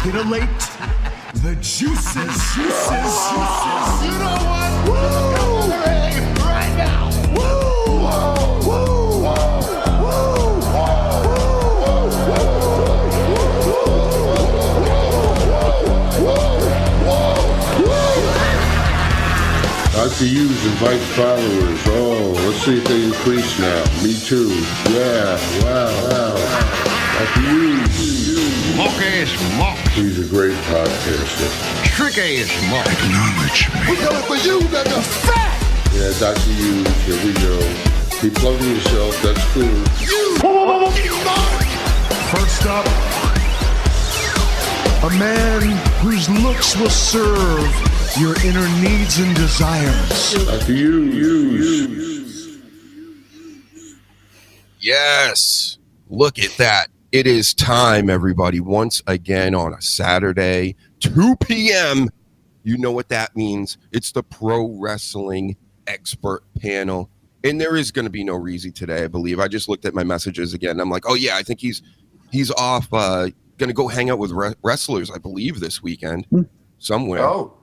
titillate, the juices. You know what? Woo! Right now. Woo! Woo! Dr. Hughes invites followers. Oh, let's see if they increase now. Me too. Yeah, wow. Dr. Hughes. Mock-ass mock. He's a great podcaster. Trick-ass mock. Acknowledge me. We coming for you, nigga. Fat! Yeah, Dr. Hughes, here we go. Keep plugging yourself, that's cool. First up, a man whose looks will serve your inner needs and desires. Dr. Hughes. Yes. Look at that. It is time, everybody, once again on a Saturday, 2 p.m. You know what that means. It's the Pro Wrestling Expert Panel. And there is going to be no Reezy today, I believe. I just looked at my messages again. I'm like, oh, yeah, I think he's off going to go hang out with wrestlers, I believe, this weekend somewhere. Oh.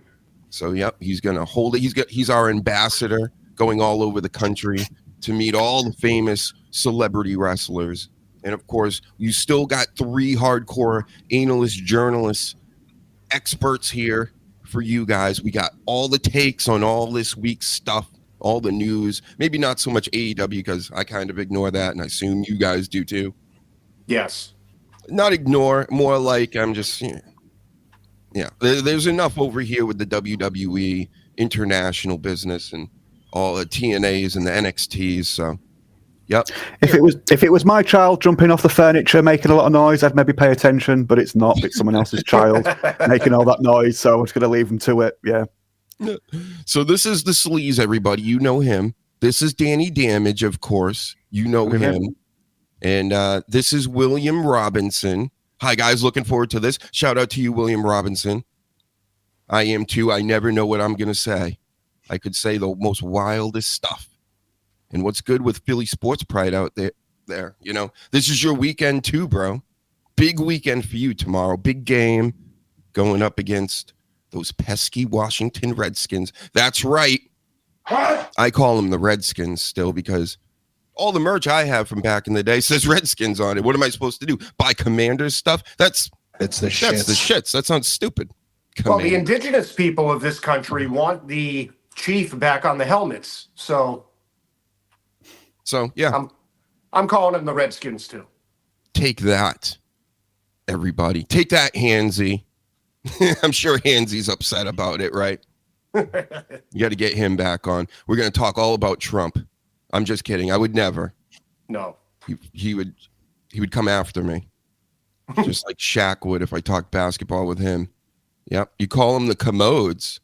So, yep, he's going to hold it. He's our ambassador going all over the country to meet all the famous celebrity wrestlers. And, of course, you still got 3 hardcore analyst journalists, experts here for you guys. We got all the takes on all this week's stuff, all the news. Maybe not so much AEW because I kind of ignore that, and I assume you guys do too. Yes. Not ignore, more like I'm just, yeah. There's enough over here with the WWE international business and all the TNAs and the NXTs. So, yep. If it was my child jumping off the furniture making a lot of noise, I'd maybe pay attention. But it's not. It's someone else's child making all that noise, so I'm just going to leave them to it. Yeah. So this is the Sleaze, everybody. You know him. This is Danny Damage, of course. You know him. And this is William Robinson. Hi, guys. Looking forward to this. Shout out to you, William Robinson. I am, too. I never know what I'm going to say. I could say the most wildest stuff. And what's good with Philly Sports Pride out there, you know, this is your weekend, too, bro. Big weekend for you tomorrow. Big game going up against those pesky Washington Redskins. That's right. What? I call them the Redskins still because all the merch I have from back in the day says Redskins on it. What am I supposed to do? Buy Commanders stuff? It's the shits. That sounds stupid. Well, the indigenous people of this country want the chief back on the helmets. So yeah. I'm calling them the Redskins too. Take that, everybody. Take that, Hansy. I'm sure Hansy's upset about it, right? You got to get him back on. We're going to talk all about Trump. I'm just kidding. I would never. No. He would come after me. Just like Shaq would if I talked basketball with him. Yep. You call them the commodes.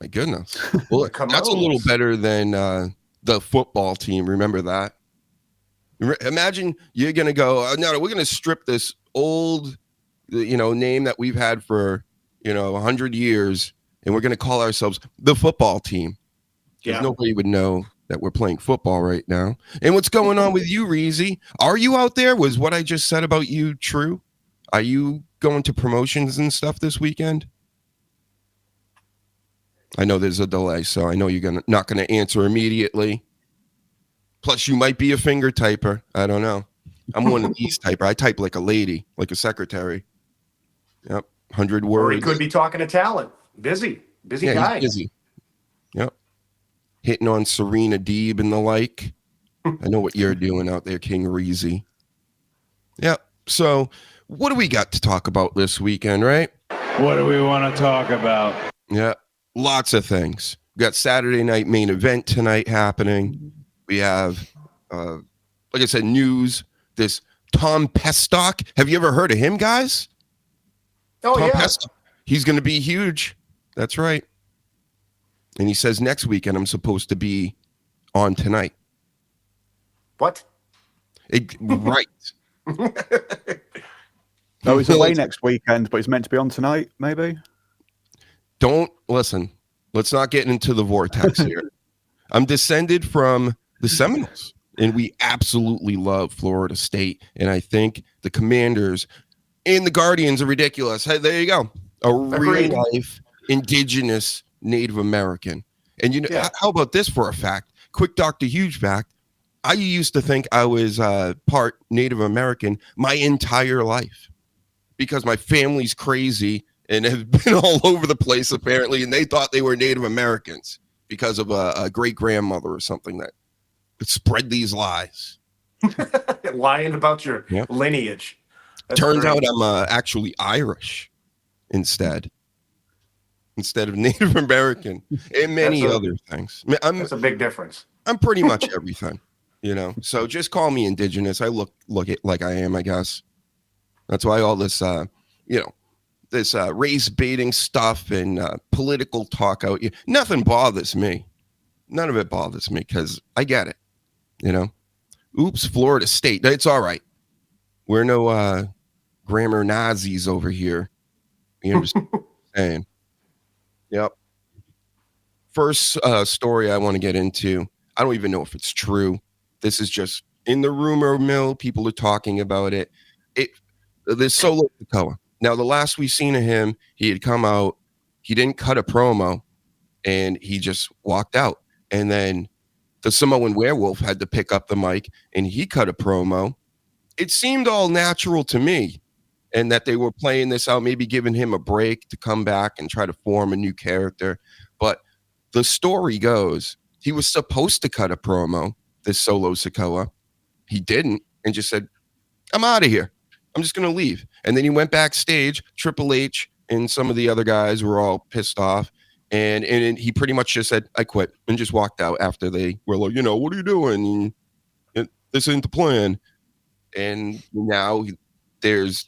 My goodness. Well, that's a little better than the football team. Remember that? Imagine you're going to go, no, we're going to strip this old, name that we've had for, 100 years, and we're going to call ourselves the football team. Yeah. Nobody would know that we're playing football right now. And what's going on with you, Reezy? Are you out there? Was what I just said about you true? Are you going to promotions and stuff this weekend? I know there's a delay, so I know you're not going to answer immediately. Plus, you might be a finger typer. I don't know. I'm one of these typer. I type like a lady, like a secretary. Yep, 100 words. Or he could be talking to talent. Busy guy. He's busy. Yep. Hitting on Serena Deeb and the like. I know what you're doing out there, King Reezy. Yep. So, what do we got to talk about this weekend, right? What do we want to talk about? Yeah, lots of things. We got Saturday night main event tonight happening. We have, like I said, news. This Tom Pestock. Have you ever heard of him, guys? Oh, Tom yeah. Pestock. He's going to be huge. That's right. And he says next weekend I'm supposed to be on tonight. What? Right. No, he's away next weekend, but he's meant to be on tonight, maybe. Don't listen. Let's not get into the vortex here. I'm descended from the Seminoles, and we absolutely love Florida State. And I think the Commanders And the Guardians are ridiculous. Hey, there you go. A Agreed. real life indigenous Native American. And how about this for a fact? Quick Dr. Huge fact. I used to think I was part Native American my entire life because my family's crazy and have been all over the place apparently, and they thought they were Native Americans because of a great grandmother or something that spread these lies. Lying about your lineage. That's Turns great. out I'm actually Irish instead of Native American and many other things. That's a big difference. I'm pretty much everything, So just call me indigenous. I look like I am, I guess. That's why all this, this race baiting stuff and political talk out. Nothing bothers me. None of it bothers me because I get it. Oops, Florida State. It's all right. We're no grammar Nazis over here. You understand? Saying. Yep. First story I want to get into. I don't even know if it's true. This is just in the rumor mill. People are talking about it. This Solo Sikoa. Now, the last we've seen of him, he had come out. He didn't cut a promo, and he just walked out. And then the Samoan Werewolf had to pick up the mic, and he cut a promo. It seemed all natural to me, and that they were playing this out, maybe giving him a break to come back and try to form a new character. But the story goes, he was supposed to cut a promo, this Solo Sikoa. He didn't, and just said, I'm out of here. I'm just going to leave. And then he went backstage. Triple H and some of the other guys were all pissed off. And he pretty much just said, I quit, and just walked out after they were like, what are you doing? This isn't the plan. And now there's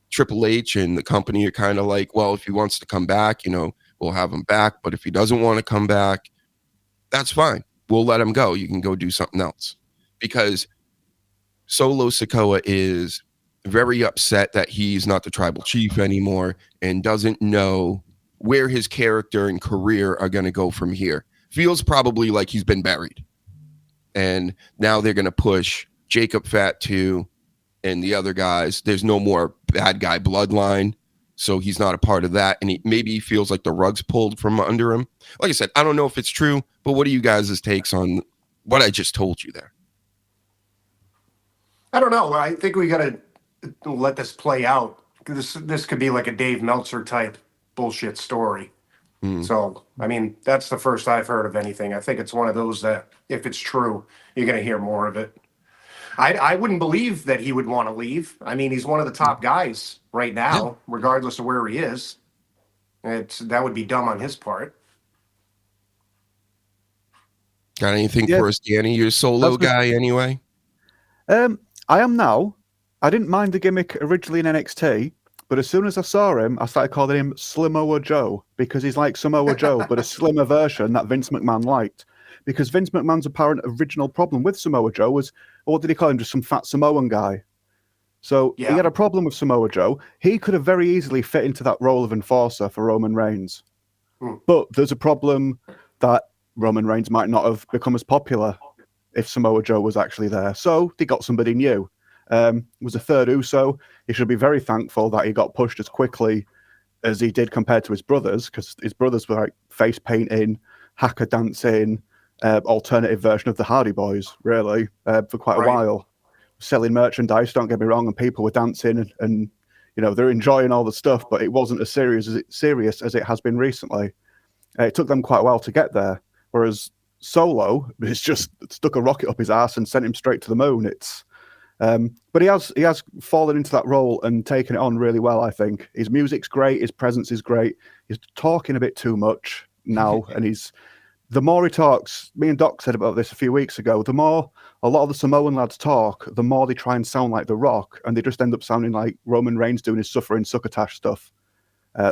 Triple H and the company are kind of like, well, if he wants to come back, we'll have him back. But if he doesn't want to come back, that's fine. We'll let him go. You can go do something else. Because Solo Sikoa is very upset that he's not the tribal chief anymore and doesn't know where his character and career are going to go from here. Feels probably like he's been buried. And now they're going to push Jacob Fatu and the other guys. There's no more bad guy bloodline, so he's not a part of that. And maybe he feels like the rug's pulled from under him. Like I said, I don't know if it's true, but what are you guys' takes on what I just told you there? I don't know. I think we got to let this play out. This could be like a Dave Meltzer type bullshit story. So, I mean, that's the first I've heard of anything. I think it's one of those that, if it's true, you're going to hear more of it. I wouldn't believe that he would want to leave. I mean, he's one of the top guys right now, regardless of where he is. That would be dumb on his part. Got anything for us, Danny? You're a Solo guy anyway? I am now. I didn't mind the gimmick originally in NXT, but as soon as I saw him, I started calling him Slimoa Joe, because he's like Samoa Joe, but a slimmer version that Vince McMahon liked. Because Vince McMahon's apparent original problem with Samoa Joe was, what did he call him? Just some fat Samoan guy. So he had a problem with Samoa Joe. He could have very easily fit into that role of enforcer for Roman Reigns. But there's a problem that Roman Reigns might not have become as popular if Samoa Joe was actually there. So they got somebody new. It was a third Uso. He should be very thankful that he got pushed as quickly as he did compared to his brothers, because his brothers were like face painting, hacker dancing, alternative version of the Hardy Boys, really, for quite a while. Selling merchandise, don't get me wrong, and people were dancing and they're enjoying all the stuff, but it wasn't as serious as it has been recently. It took them quite a while to get there, whereas Solo has just stuck a rocket up his ass and sent him straight to the moon. But he has fallen into that role and taken it on really well, I think. His music's great, his presence is great. He's talking a bit too much now, and the more he talks, me and Doc said about this a few weeks ago, the more a lot of the Samoan lads talk, the more they try and sound like The Rock, and they just end up sounding like Roman Reigns doing his suffering succotash stuff.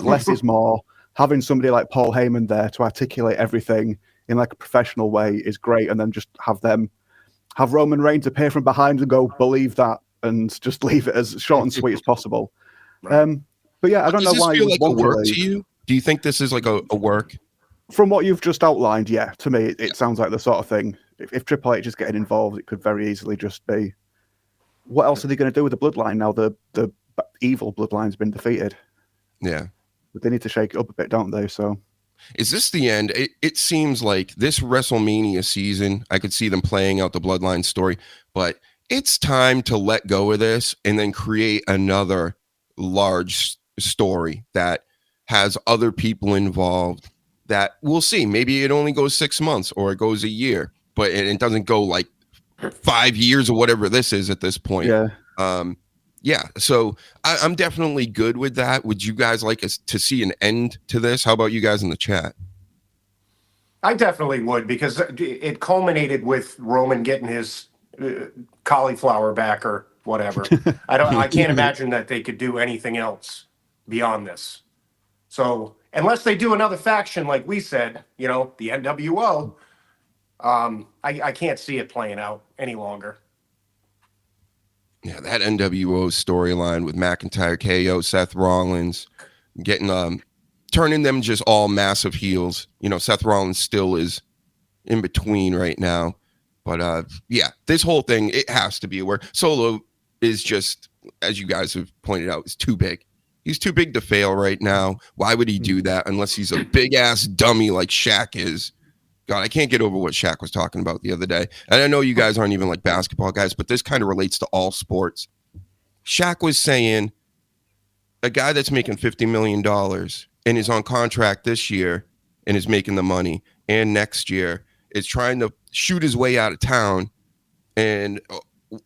Less is more. Having somebody like Paul Heyman there to articulate everything in like a professional way is great, and then just have Roman Reigns appear from behind and go, believe that, and just leave it as short and sweet as possible. But yeah, I don't know why. Does this feel like a work to you? Do you think this is like a work? From what you've just outlined, yeah, to me, it sounds like the sort of thing. If Triple H is getting involved, it could very easily just be, what else are they going to do with the bloodline now? The evil bloodline's been defeated. Yeah. But they need to shake it up a bit, don't they? So, is this the end? It seems like this WrestleMania season, I could see them playing out the bloodline story, but it's time to let go of this and then create another large story that has other people involved that we'll see. Maybe it only goes 6 months or it goes a year, but it doesn't go like 5 years or whatever this is at this point. Yeah. So I'm definitely good with that. Would you guys like us to see an end to this? How about you guys in the chat? I definitely would, because it culminated with Roman getting his cauliflower back or whatever. I can't imagine that they could do anything else beyond this. So unless they do another faction, like we said, the NWO, I can't see it playing out any longer. Yeah, that NWO storyline with McIntyre, KO, Seth Rollins, getting turning them just all massive heels. Seth Rollins still is in between right now, but yeah, this whole thing, it has to be aware. Solo is just, as you guys have pointed out, is too big. He's too big to fail right now. Why would he do that unless he's a big ass dummy like Shaq is? God, I can't get over what Shaq was talking about the other day. And I know you guys aren't even like basketball guys, but this kind of relates to all sports. Shaq was saying a guy that's making $50 million and is on contract this year and is making the money and next year is trying to shoot his way out of town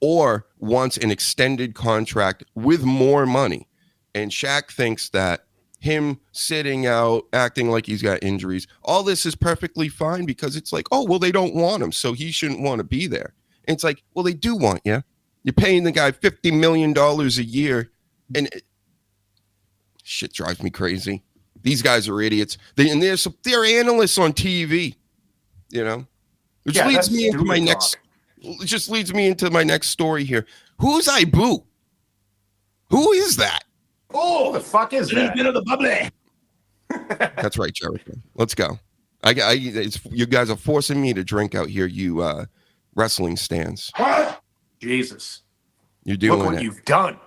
or wants an extended contract with more money. And Shaq thinks that him sitting out, acting like he's got injuries, all this is perfectly fine because it's like, oh, well, they don't want him, so he shouldn't want to be there. And it's like, well, they do want you. You're paying the guy $50 million a year. And shit drives me crazy. These guys are idiots. They're analysts on TV, Which leads me into my next. It just leads me into my next story here. Who's Ibu? Who is that? Oh, the fuck is that? Bit of the bubbly. That's right, Jericho. Let's go. You guys are forcing me to drink out here, you wrestling stands. Jesus. You're doing Look what it. you've done.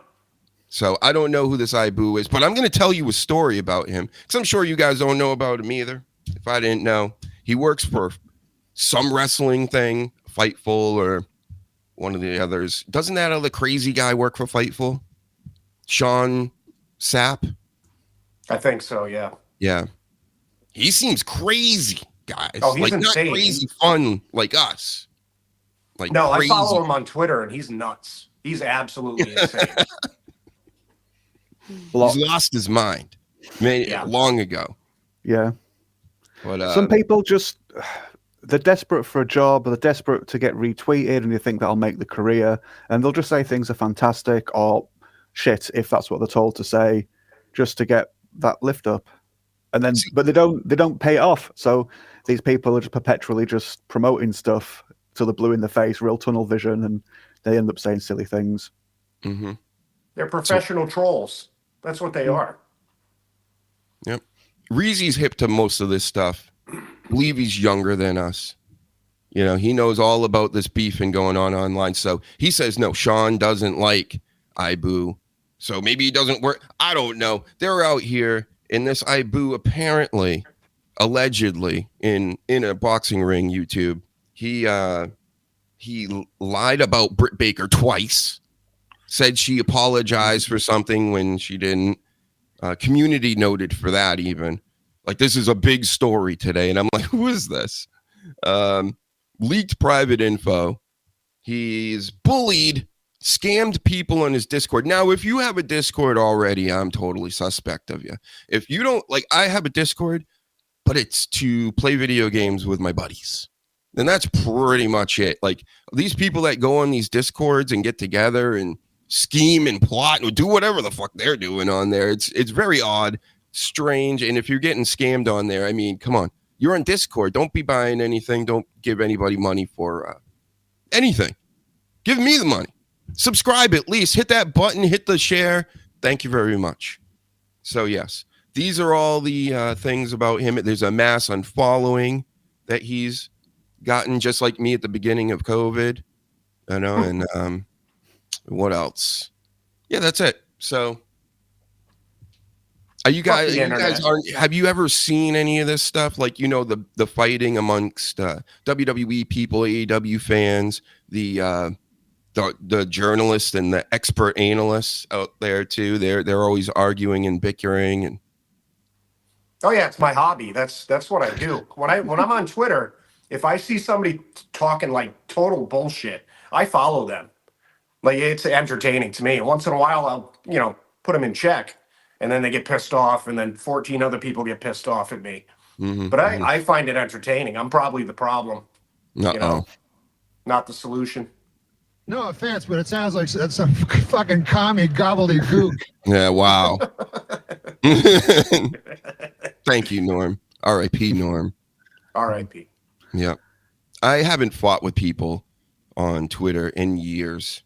So I don't know who this Ibu is, but I'm going to tell you a story about him because I'm sure you guys don't know about him either. If I didn't know, he works for some wrestling thing, Fightful or one of the others. Doesn't that other crazy guy work for Fightful? Sean Sapp? I think so, yeah. Yeah. He seems crazy, guys. Oh, he's like insane. Not crazy fun like us. Like no, crazy. I follow him on Twitter and he's nuts. He's absolutely insane. He's lost his mind. Long ago. Yeah. But some people just they're desperate for a job, they're desperate to get retweeted, and they think that'll make the career, and they'll just say things are fantastic or shit if that's what they're told to say, just to get that lift up. And then but they don't pay it off. So these people are just perpetually just promoting stuff till they're blue in the face, real tunnel vision, and they end up saying silly things. Mm-hmm. They're professional trolls. That's what they are. Yep. Reezy's hip to most of this stuff. Believe he's younger than us. He knows all about this beefing going on online. So he says, no, Sean doesn't like Ibu. So maybe he doesn't work. I don't know. They're out here in this Ibu, apparently, allegedly, in a boxing ring, YouTube. He lied about Britt Baker twice. Said she apologized for something when she didn't. Community noted for that even. Like, this is a big story today. And I'm like, who is this? Leaked private info. He's bullied, scammed people on his Discord. Now, if you have a Discord already, I'm totally suspect of you. If you don't, I have a Discord, but it's to play video games with my buddies. And that's pretty much it. Like, these people that go on these Discords and get together and scheme and plot and do whatever the fuck they're doing on there. It's very odd, strange. And if you're getting scammed on there, I mean, come on, you're on Discord. Don't be buying anything. Don't give anybody money for anything. Give me the money. Subscribe at least. Hit that button. Hit the share. Thank you very much. So yes, these are all the things about him. There's a mass unfollowing that he's gotten, just like me at the beginning of COVID. And what else? Yeah, that's it. So, are you Fuck guys? the You guys internet. aren't. Have you ever seen any of this stuff? Like, you know, the fighting amongst WWE people, AEW fans, the journalists and the expert analysts out there too. They're always arguing and bickering and. Oh yeah, it's my hobby. That's what I do. When I'm on Twitter, if I see somebody talking like total bullshit, I follow them. Like, it's entertaining to me. Once in a while, I'll put them in check, and then they get pissed off, and then 14 other people get pissed off at me. But I find it entertaining. I'm probably the problem. Not the solution. No offense, but it sounds like that's some fucking commie gobbledygook. Yeah, wow. Thank you, Norm. R.I.P. Norm. R.I.P. Yeah. I haven't fought with people on Twitter in years.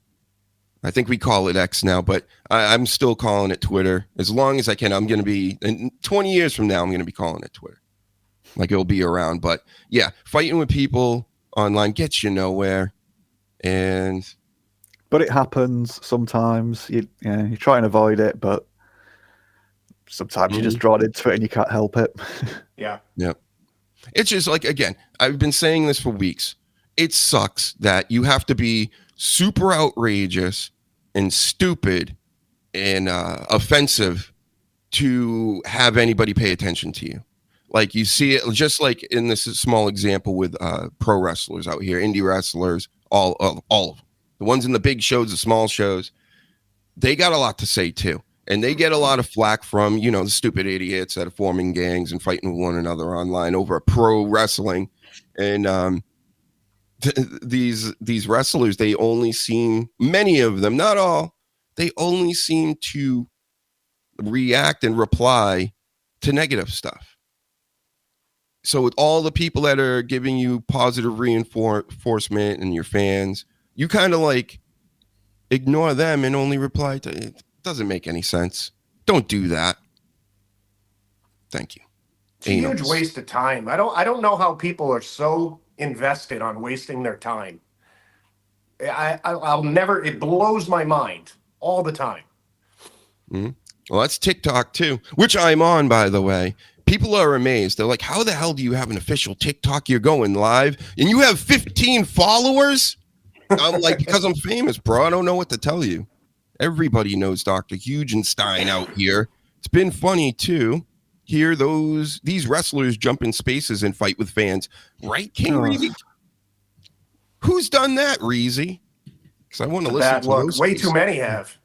I think we call it X now, but I'm still calling it Twitter. As long as I can, I'm going to be, in 20 years from now, I'm going to be calling it Twitter. Like, it'll be around. But yeah, fighting with people online gets you nowhere. But it happens sometimes. You try and avoid it, but sometimes you just draw into it and you can't help it. Yeah. Yeah. It's just like, again, I've been saying this for weeks. It sucks that you have to be super outrageous and stupid and offensive to have anybody pay attention to you. Like, you see it just like in this small example with pro wrestlers out here, indie wrestlers, all of them. The ones in the big shows, the small shows, they got a lot to say too. And they get a lot of flack from, the stupid idiots that are forming gangs and fighting with one another online over pro wrestling. And these wrestlers, they only seem, many of them, not all, they only seem to react and reply to negative stuff. So with all the people that are giving you positive reinforcement and your fans, you kind of like ignore them and only reply to it. Doesn't make any sense. Don't do that. Thank you. It's a huge waste of time. I don't know how people are so invested on wasting their time. I'll never. It blows my mind all the time. Mm-hmm. Well, that's TikTok too, which I'm on, by the way. People are amazed. They're like, "How the hell do you have an official TikTok? You're going live and you have 15 followers?" I'm like, because I'm famous, bro. I don't know what to tell you. Everybody knows Dr. Hugenstein out here. It's been funny too. Hear these wrestlers jump in spaces and fight with fans, right, King Reezy? Who's done that, Reezy? Because I want to listen to those. Way too many have.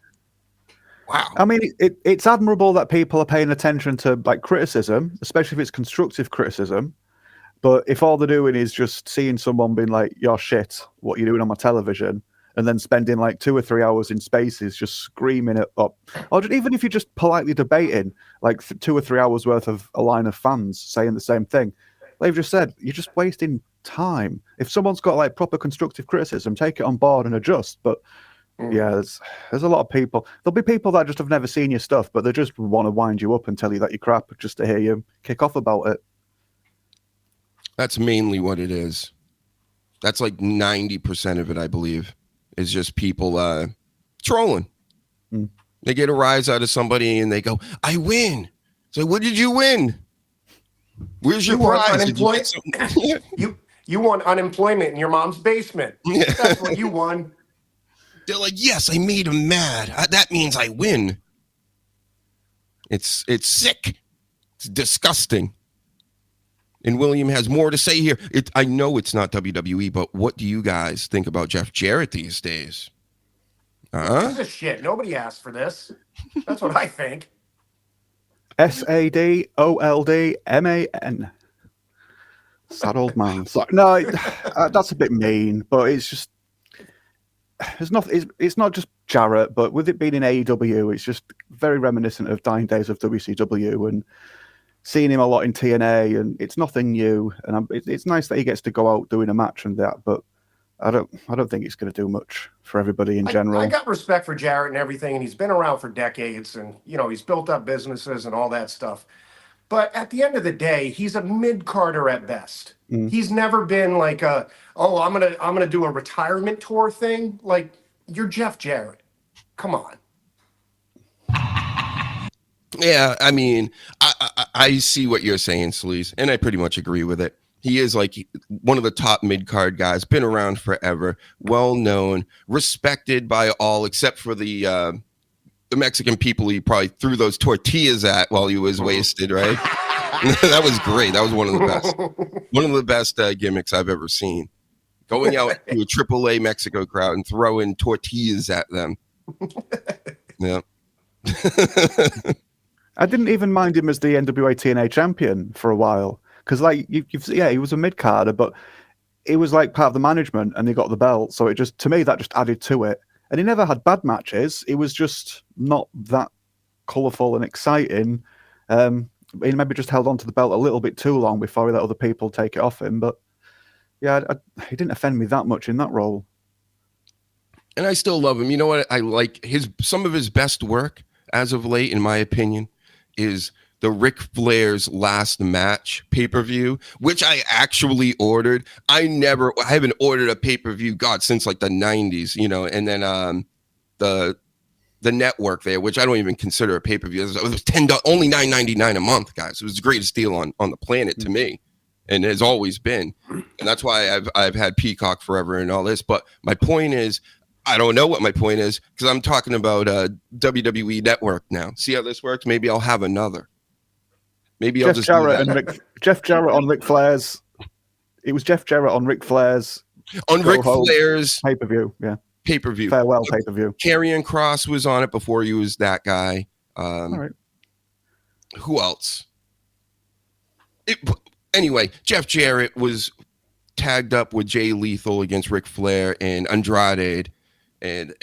Wow. I mean, it's admirable that people are paying attention to like criticism, especially if it's constructive criticism. But if all they're doing is just seeing someone being like, "You're shit, what are you doing on my television?" and then spending like 2 or 3 hours in spaces just screaming it up, or just, even if you're just politely debating like 2 or 3 hours worth of a line of fans saying the same thing, they've just said, you're just wasting time. If someone's got like proper constructive criticism, take it on board and adjust. But yeah, there's a lot of people. There'll be people that just have never seen your stuff, but they just want to wind you up and tell you that you're crap just to hear you kick off about it. That's mainly what it is. That's like 90% of it, I believe, is just people trolling. They get a rise out of somebody and they go, "I win." So what did you win? Where's your prize? You won unemployment in your mom's basement. That's what you won. They're like, "Yes, I made him mad. That means I win." It's sick. It's disgusting. And William has more to say here. I know it's not WWE, but what do you guys think about Jeff Jarrett these days? This is shit. Nobody asked for this. That's what I think. SADOLDMAN. Sad old man. So, no, that's a bit mean, but it's just it's not just Jarrett, but with it being in AEW, it's just very reminiscent of dying days of WCW and seeing him a lot in TNA, and it's nothing new. And it's nice that he gets to go out doing a match and that, but I don't think it's going to do much for everybody in general. I got respect for Jarrett and everything, and he's been around for decades, and he's built up businesses and all that stuff. But at the end of the day, he's a mid-carder at best. He's never been like I'm gonna do a retirement tour thing. Like, you're Jeff Jarrett. Come on. Yeah, I mean, I see what you're saying, Sleaze, and I pretty much agree with it. He is like one of the top mid-card guys, been around forever, well known, respected by all except for the Mexican people he probably threw those tortillas at while he was wasted, right? That was great. That was one of the best gimmicks I've ever seen. Going out to a AAA Mexico crowd and throwing tortillas at them. Yeah. I didn't even mind him as the NWA TNA champion for a while because, like, he was a mid carder, but it was like part of the management, and they got the belt. So it just, to me, that just added to it. And he never had bad matches. It was just not that colourful and exciting. He maybe just held on to the belt a little bit too long before he let other people take it off him. But yeah, he didn't offend me that much in that role. And I still love him. You know what? I like some of his best work as of late, in my opinion, is the Ric Flair's last match pay-per-view, which I actually ordered. I haven't ordered a pay-per-view, God, since like the 90s, you know, and then the network there, which I don't even consider a pay-per-view. It was only $9.99 a month, guys. It was the greatest deal on the planet to me, and has always been. And that's why I've had Peacock forever and all this. But my point is, I don't know what my point is because I'm talking about WWE Network now. See how this works? Maybe I'll have another. Maybe I'll just do that. Jeff Jarrett on Ric Flair's. It was Jeff Jarrett on Ric Flair's. On Ric Flair's pay-per-view, yeah. Pay-per-view. Farewell pay-per-view. Karrion Kross was on it before he was that guy. All right. Who else? Anyway, Jeff Jarrett was tagged up with Jay Lethal against Ric Flair and Andrade. And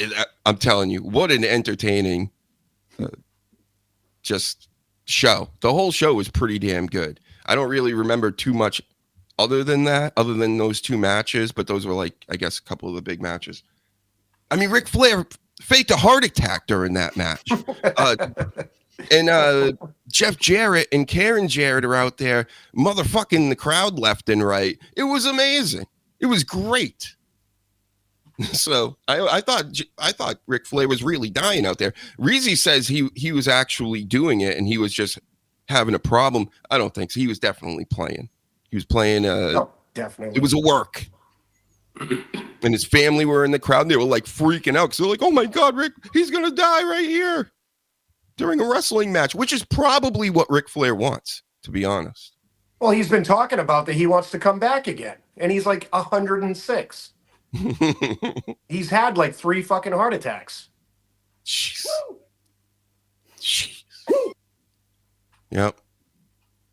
I'm telling you, what an entertaining just show. The whole show was pretty damn good. I don't really remember too much other than those two matches, but those were like, I guess, a couple of the big matches. I mean, Ric Flair faked a heart attack during that match. And Jeff Jarrett and Karen Jarrett are out there motherfucking the crowd left and right. It was amazing. It was great. So I thought Ric Flair was really dying out there. Reezy says he was actually doing it and he was just having a problem. I don't think so. He was definitely playing. He was playing. Definitely. It was a work. And his family were in the crowd. And they were like freaking out because they're like, "Oh my God, Rick, he's gonna die right here during a wrestling match," which is probably what Ric Flair wants, to be honest. Well, he's been talking about that he wants to come back again, and he's like 106. He's had like 3 fucking heart attacks. Jeez. Yep.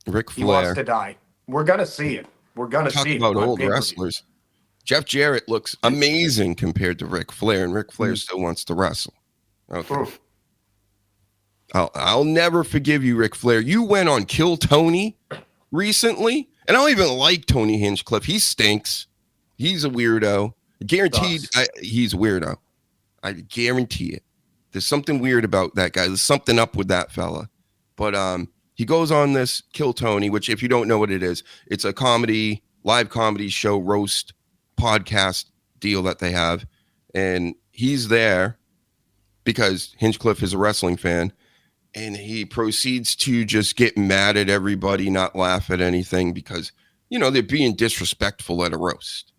Ric Flair. He wants to die. We're gonna see it. We're gonna see it. Talk about old wrestlers. Jeff Jarrett looks amazing compared to Ric Flair, and Ric Flair still wants to wrestle. Okay. I'll never forgive you, Ric Flair. You went on Kill Tony recently, and I don't even like Tony Hinchcliffe. He stinks. He's a weirdo. Guaranteed, he's a weirdo. I guarantee it. There's something weird about that guy. There's something up with that fella. But he goes on this Kill Tony, which, if you don't know what it is, it's a live comedy show, roast podcast deal that they have. And he's there because Hinchcliffe is a wrestling fan. And he proceeds to just get mad at everybody, not laugh at anything because, they're being disrespectful at a roast.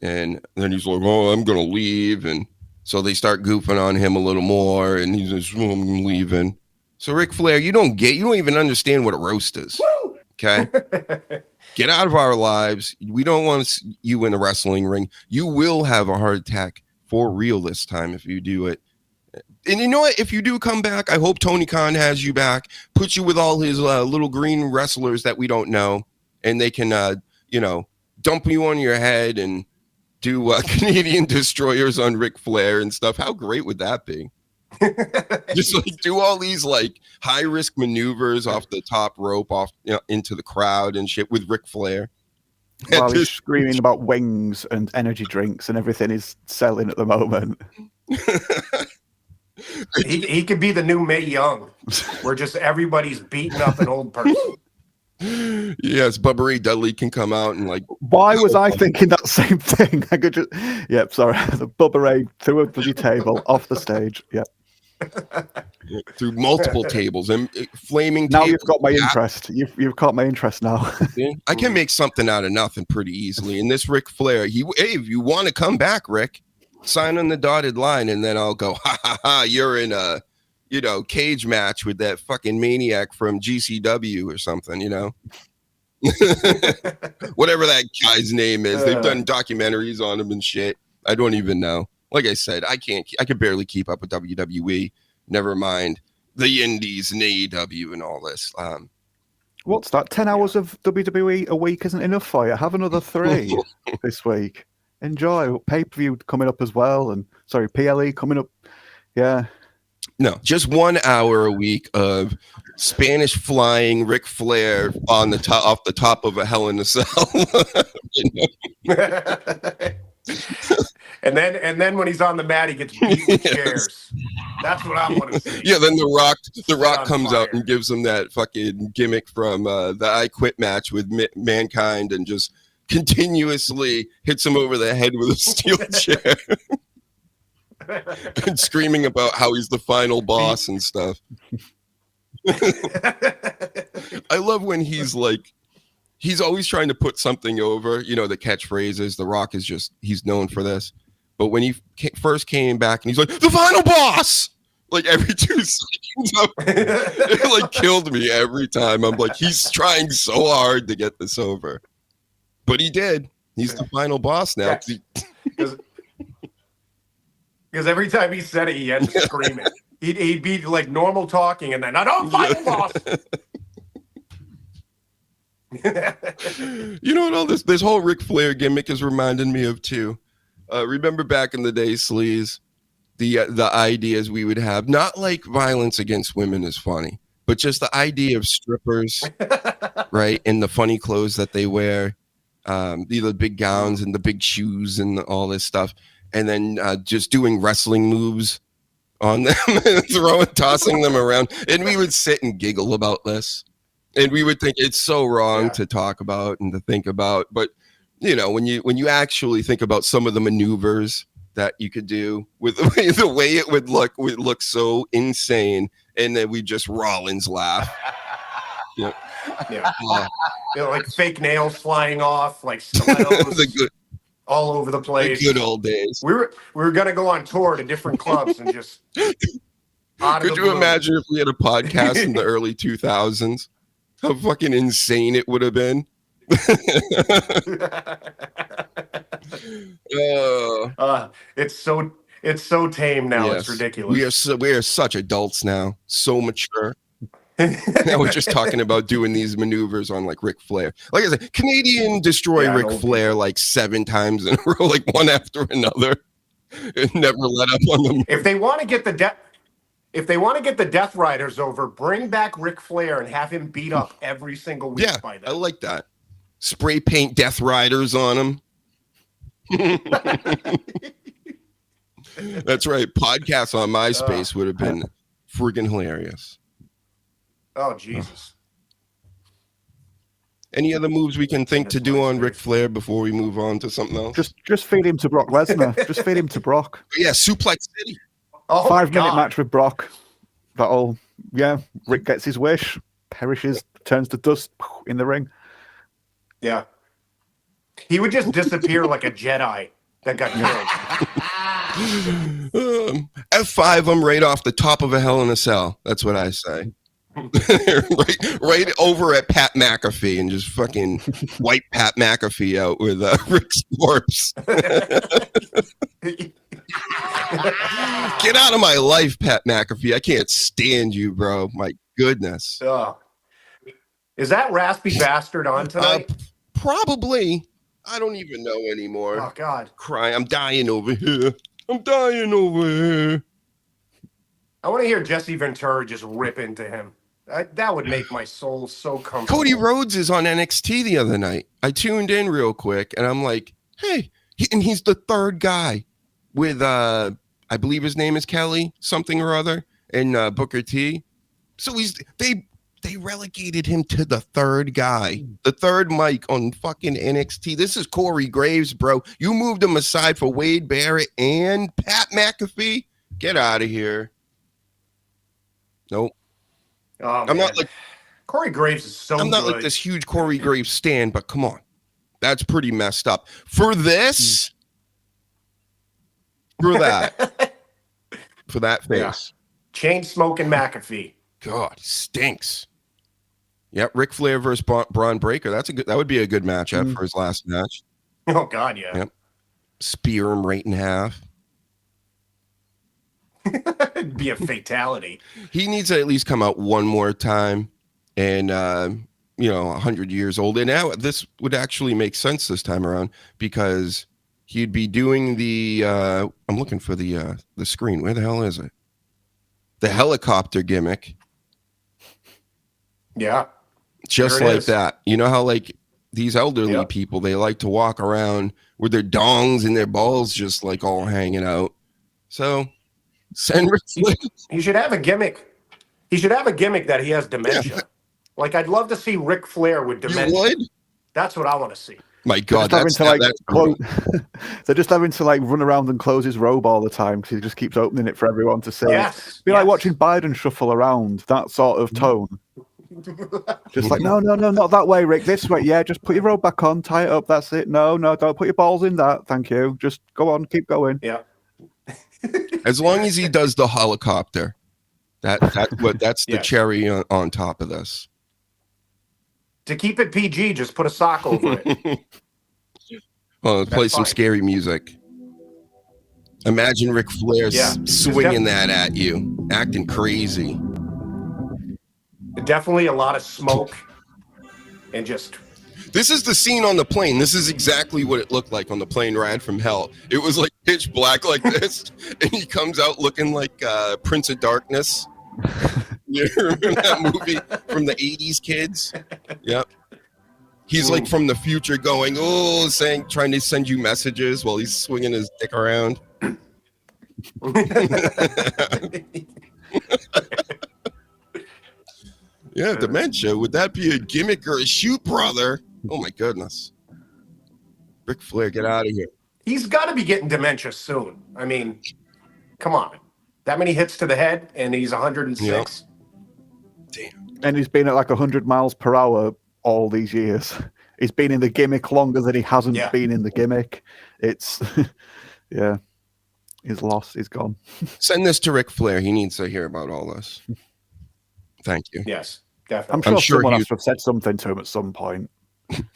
And then he's like, "Oh, I'm going to leave." And so they start goofing on him a little more. And he's just, "Oh, I'm leaving." So Ric Flair, you don't even understand what a roast is. Okay. Get out of our lives. We don't want you in a wrestling ring. You will have a heart attack for real this time if you do it. And you know what? If you do come back, I hope Tony Khan has you back, puts you with all his little green wrestlers that we don't know, and they can, dump you on your head and do Canadian destroyers on Ric Flair and stuff. How great would that be? Just like do all these like high risk maneuvers off the top rope, into the crowd and shit with Ric Flair. While he's screaming about wings and energy drinks and everything he's selling at the moment. He could be the new Mae Young, where just everybody's beating up an old person. Yes, Bubba Ray Dudley can come out and like. Why was I thinking that same thing? I could just. Yep, sorry. The Bubba Ray threw a bloody table off the stage. Yep. through multiple tables and flaming. Now tables. you've got my interest. You've caught my interest now. I can make something out of nothing pretty easily. And this Ric Flair, hey, if you want to come back, Rick, sign on the dotted line, and then I'll go, ha ha ha, you're in a, cage match with that fucking maniac from GCW or something, whatever that guy's name is. They've done documentaries on him and shit. I don't even know. Like I said, I can barely keep up with WWE. Never mind the indies and AEW and all this. What's that? 10 hours of WWE a week isn't enough for you. Have another 3 this week. Enjoy. Pay-per-view coming up as well. And sorry, PLE coming up. Yeah. No, just 1 hour a week of Spanish flying Ric Flair on the top, off the top of a Hell in a Cell. And then when he's on the mat, he gets beat with chairs. That's what I want to see. Yeah, then The Rock comes out and gives him that fucking gimmick from the I Quit match with Mankind and just continuously hits him over the head with a steel chair. And screaming about how he's the final boss and stuff. I love when he's always trying to put something over, the catchphrases. The Rock he's known for this. But when he first came back and he's like, the final boss, like every 2 seconds, it killed me every time. I'm like, he's trying so hard to get this over. But he did. He's the final boss now. Because every time he said it, he had to scream it. He'd be like normal talking, and then I don't fight boss. You know what all this whole Ric Flair gimmick is reminding me of too. Remember back in the day, Sleaze, the ideas we would have, not like violence against women is funny, but just the idea of strippers, right, and the funny clothes that they wear, the big gowns and the big shoes and all this stuff. And then just doing wrestling moves on them and tossing them around. And we would sit and giggle about this. And we would think it's so wrong to talk about and to think about. But, when you actually think about some of the maneuvers that you could do with the way it would look so insane. And then we just Rollins laugh. Yeah. Like fake nails flying off, like stilettos. All over the place. The good old days. We were gonna go on tour to different clubs and just. Could you imagine if we had a podcast in the early 2000s? How fucking insane it would have been. It's so tame now. Yes. It's ridiculous. We are such adults now. So mature. Now we're just talking about doing these maneuvers on Ric Flair. Like I said, Canadian destroy Ric Flair 7 times in a row, one after another, and never let up on them. If they want to get the Death Riders over, bring back Ric Flair and have him beat up every single week. By them. I like that. Spray paint Death Riders on him. That's right. Podcasts on MySpace would have been freaking hilarious. Oh, Jesus. Any other moves we can think to do on Ric Flair before we move on to something else? Just feed him to Brock Lesnar. Just feed him to Brock. Yeah, Suplex City. 5-minute match with Brock. Rick gets his wish, perishes, turns to dust in the ring. Yeah. He would just disappear like a Jedi that got killed. F5 him right off the top of a Hell in a Cell. That's what I say. right over at Pat McAfee and just fucking wipe Pat McAfee out with Rick's corpse. Get out of my life, Pat McAfee. I can't stand you, bro. My goodness. Is that Raspy Bastard on tonight? Probably. I don't even know anymore. Oh, God. Crying. I'm dying over here. I want to hear Jesse Ventura just rip into him. That would make my soul so comfortable. Cody Rhodes is on NXT the other night. I tuned in real quick, and I'm like, hey. And he's the third guy with, I believe his name is Kelly, something or other, and Booker T. So they relegated him to the third guy, the third mic on fucking NXT. This is Corey Graves, bro. You moved him aside for Wade Barrett and Pat McAfee? Get out of here. Nope. Oh, I'm man. not like Corey Graves is so I'm not good. like this huge Corey Graves stan, but come on. That's pretty messed up. For this, for that, for that face. Yeah. Chain smoking McAfee. God, stinks. Yep, Ric Flair versus Braun Breaker. That would be a good matchup for his last match. Oh God, yeah. Yep. Spear him right in half. It'd be a fatality. He needs to at least come out one more time, and 100 years old. And now this would actually make sense this time around because he'd be doing the. I'm looking for the screen. Where the hell is it? The helicopter gimmick. Yeah. Just There it like is. that. You know how like these elderly Yep. people, they like to walk around with their dongs and their balls just like all hanging out. So send Ric Flair. He should have a gimmick. He should have a gimmick that he has dementia. Yeah. Like I'd love to see Ric Flair with You dementia. would? That's what I want to see. My God, They're that's close. They're just having to like run around and close his robe all the time because he just keeps opening it for everyone to see. Yes. Be like yes. watching Biden shuffle around, that sort of tone. Just like, no, not that way, Rick. This way. Yeah, just put your robe back on, tie it up. That's it. No, don't put your balls in that. Thank you. Just go on, keep going. Yeah. As long as he does the helicopter, that's the Yes. cherry on top of this. To keep it PG, just put a sock over it. Well, play some fine. scary music. Imagine Ric Flair Yeah. swinging that at you, acting crazy. Definitely a lot of smoke and just This is the scene on the plane. This is exactly what it looked like on the plane ride from hell. It was like pitch black like this, and he comes out looking like Prince of Darkness. You remember that movie from the 80s, kids? Yep. He's like from the future going, trying to send you messages while he's swinging his dick around. Yeah, dementia. Would that be a gimmick or a shoot, brother? Oh, my goodness. Ric Flair, get out of here. he's got to be getting dementia soon. I mean, come on. That many hits to the head and he's 106. Damn. And he's been at like 100 miles per hour all these years. He's been in the gimmick longer than he hasn't been in the gimmick. It's, yeah, he's lost. He's gone. Send this to Ric Flair. He needs to hear about all this. Thank you. Yes, definitely. I'm sure someone has to have said something to him at some point.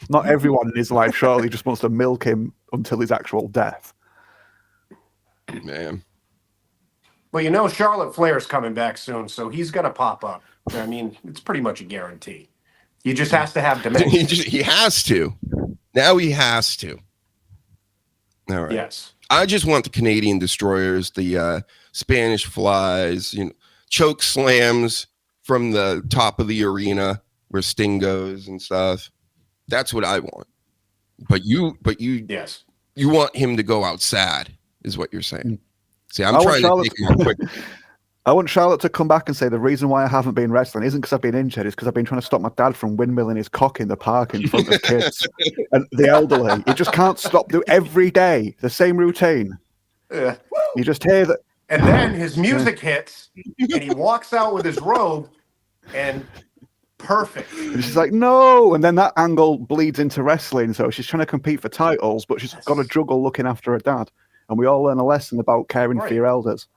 Not everyone in his life surely just wants to milk him until his actual death. Man. Well, you know, Charlotte Flair's coming back soon, so he's going to pop up. I mean, it's pretty much a guarantee. He just has to have dementia. He has to. Now he has to. All right. Yes. I just want the Canadian destroyers, the Spanish flies, choke slams from the top of the arena where Sting goes and stuff. That's what I want. But you Yes. You want him to go out sad, is what you're saying. See, I'm I trying want to take him quick. I want Charlotte to come back and say the reason why I haven't been wrestling isn't because I've been injured, it's because I've been trying to stop my dad from windmilling his cock in the park in front of kids and the elderly. He just can't stop doing every day the same routine. You just hear that. And then his music hits, and he walks out with his robe, and perfect. And she's like, no. And then that angle bleeds into wrestling. So she's trying to compete for titles, but she's got to juggle looking after her dad. And we all learn a lesson about caring for your elders.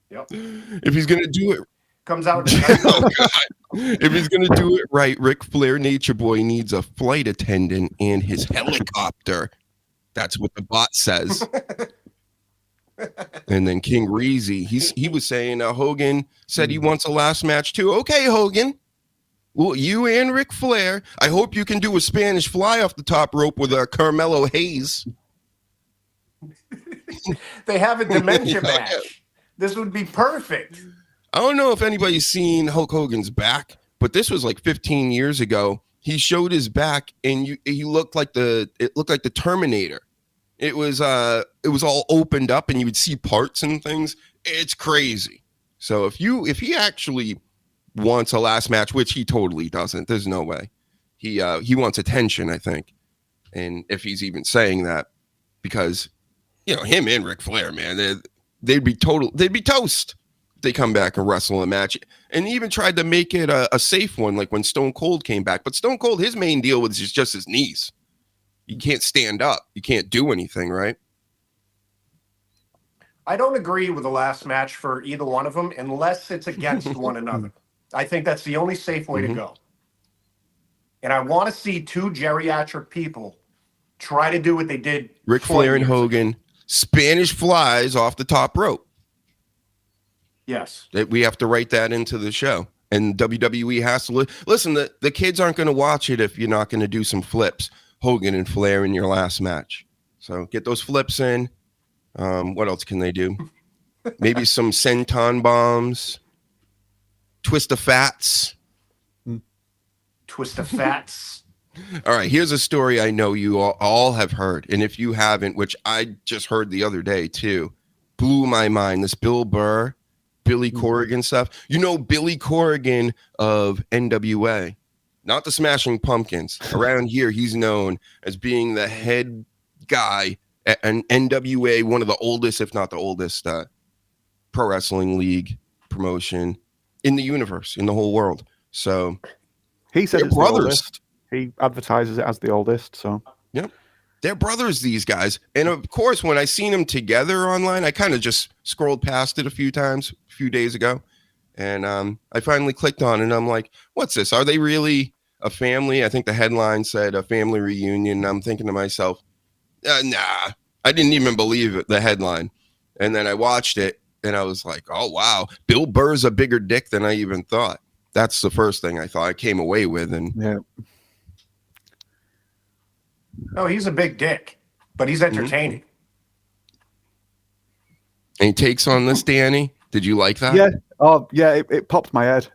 Yep. If he's gonna do it, comes out. Oh, God. If he's gonna do it right, Ric Flair, Nature Boy, needs a flight attendant and his helicopter. That's what the bot says. And then King Reezy, he was saying Hogan said he wants a last match too. Okay, Hogan. Well, you and Ric Flair. I hope you can do a Spanish fly off the top rope with Carmelo Hayes. They have a dementia match. This would be perfect. I don't know if anybody's seen Hulk Hogan's back, but this was like 15 years ago. He showed his back, and he looked like the Terminator. It was all opened up, and you would see parts and things. It's crazy. So if he actually wants a last match, which he totally doesn't, there's no way. He wants attention, I think, and if he's even saying that, because him and Ric Flair, man, they'd be toast. they come back and wrestle a match, and even tried to make it a safe one, like when Stone Cold came back. But Stone Cold, his main deal was just his knees. You can't stand up. You can't do anything, right? I don't agree with the last match for either one of them unless it's against one another. I think that's the only safe way to go. And I want to see two geriatric people try to do what they did. Ric Flair and Hogan, Spanish flies off the top rope. Yes. We have to write that into the show. And WWE has to listen. The kids aren't going to watch it if you're not going to do some flips. Hogan and Flair in your last match. So get those flips in. What else can they do? Maybe some senton bombs. Twist of fats. Twist of fats. All right, here's a story I know you all have heard. And if you haven't, which I just heard the other day too, blew my mind. This Bill Burr, Billy Corrigan stuff. You know Billy Corrigan of NWA, not the Smashing Pumpkins. Around here, he's known as being the head guy at an NWA, one of the oldest, if not the oldest, pro wrestling league promotion in the universe, in the whole world. So he said it's brothers. The oldest. He advertises it as the oldest. So yep, they're brothers, these guys. And of course, when I seen them together online, I kind of just scrolled past it a few times a few days ago, and I finally clicked on it. And I'm like, what's this? Are they really a family? I think the headline said a family reunion. And I'm thinking to myself, nah, I didn't even believe it, the headline. And then I watched it and I was like, oh, wow, Bill Burr's a bigger dick than I even thought. That's the first thing I thought I came away with. And yeah. No, he's a big dick, but he's entertaining. And he takes on this, Danny. Did you like that? Yeah. Oh, yeah. It popped my head.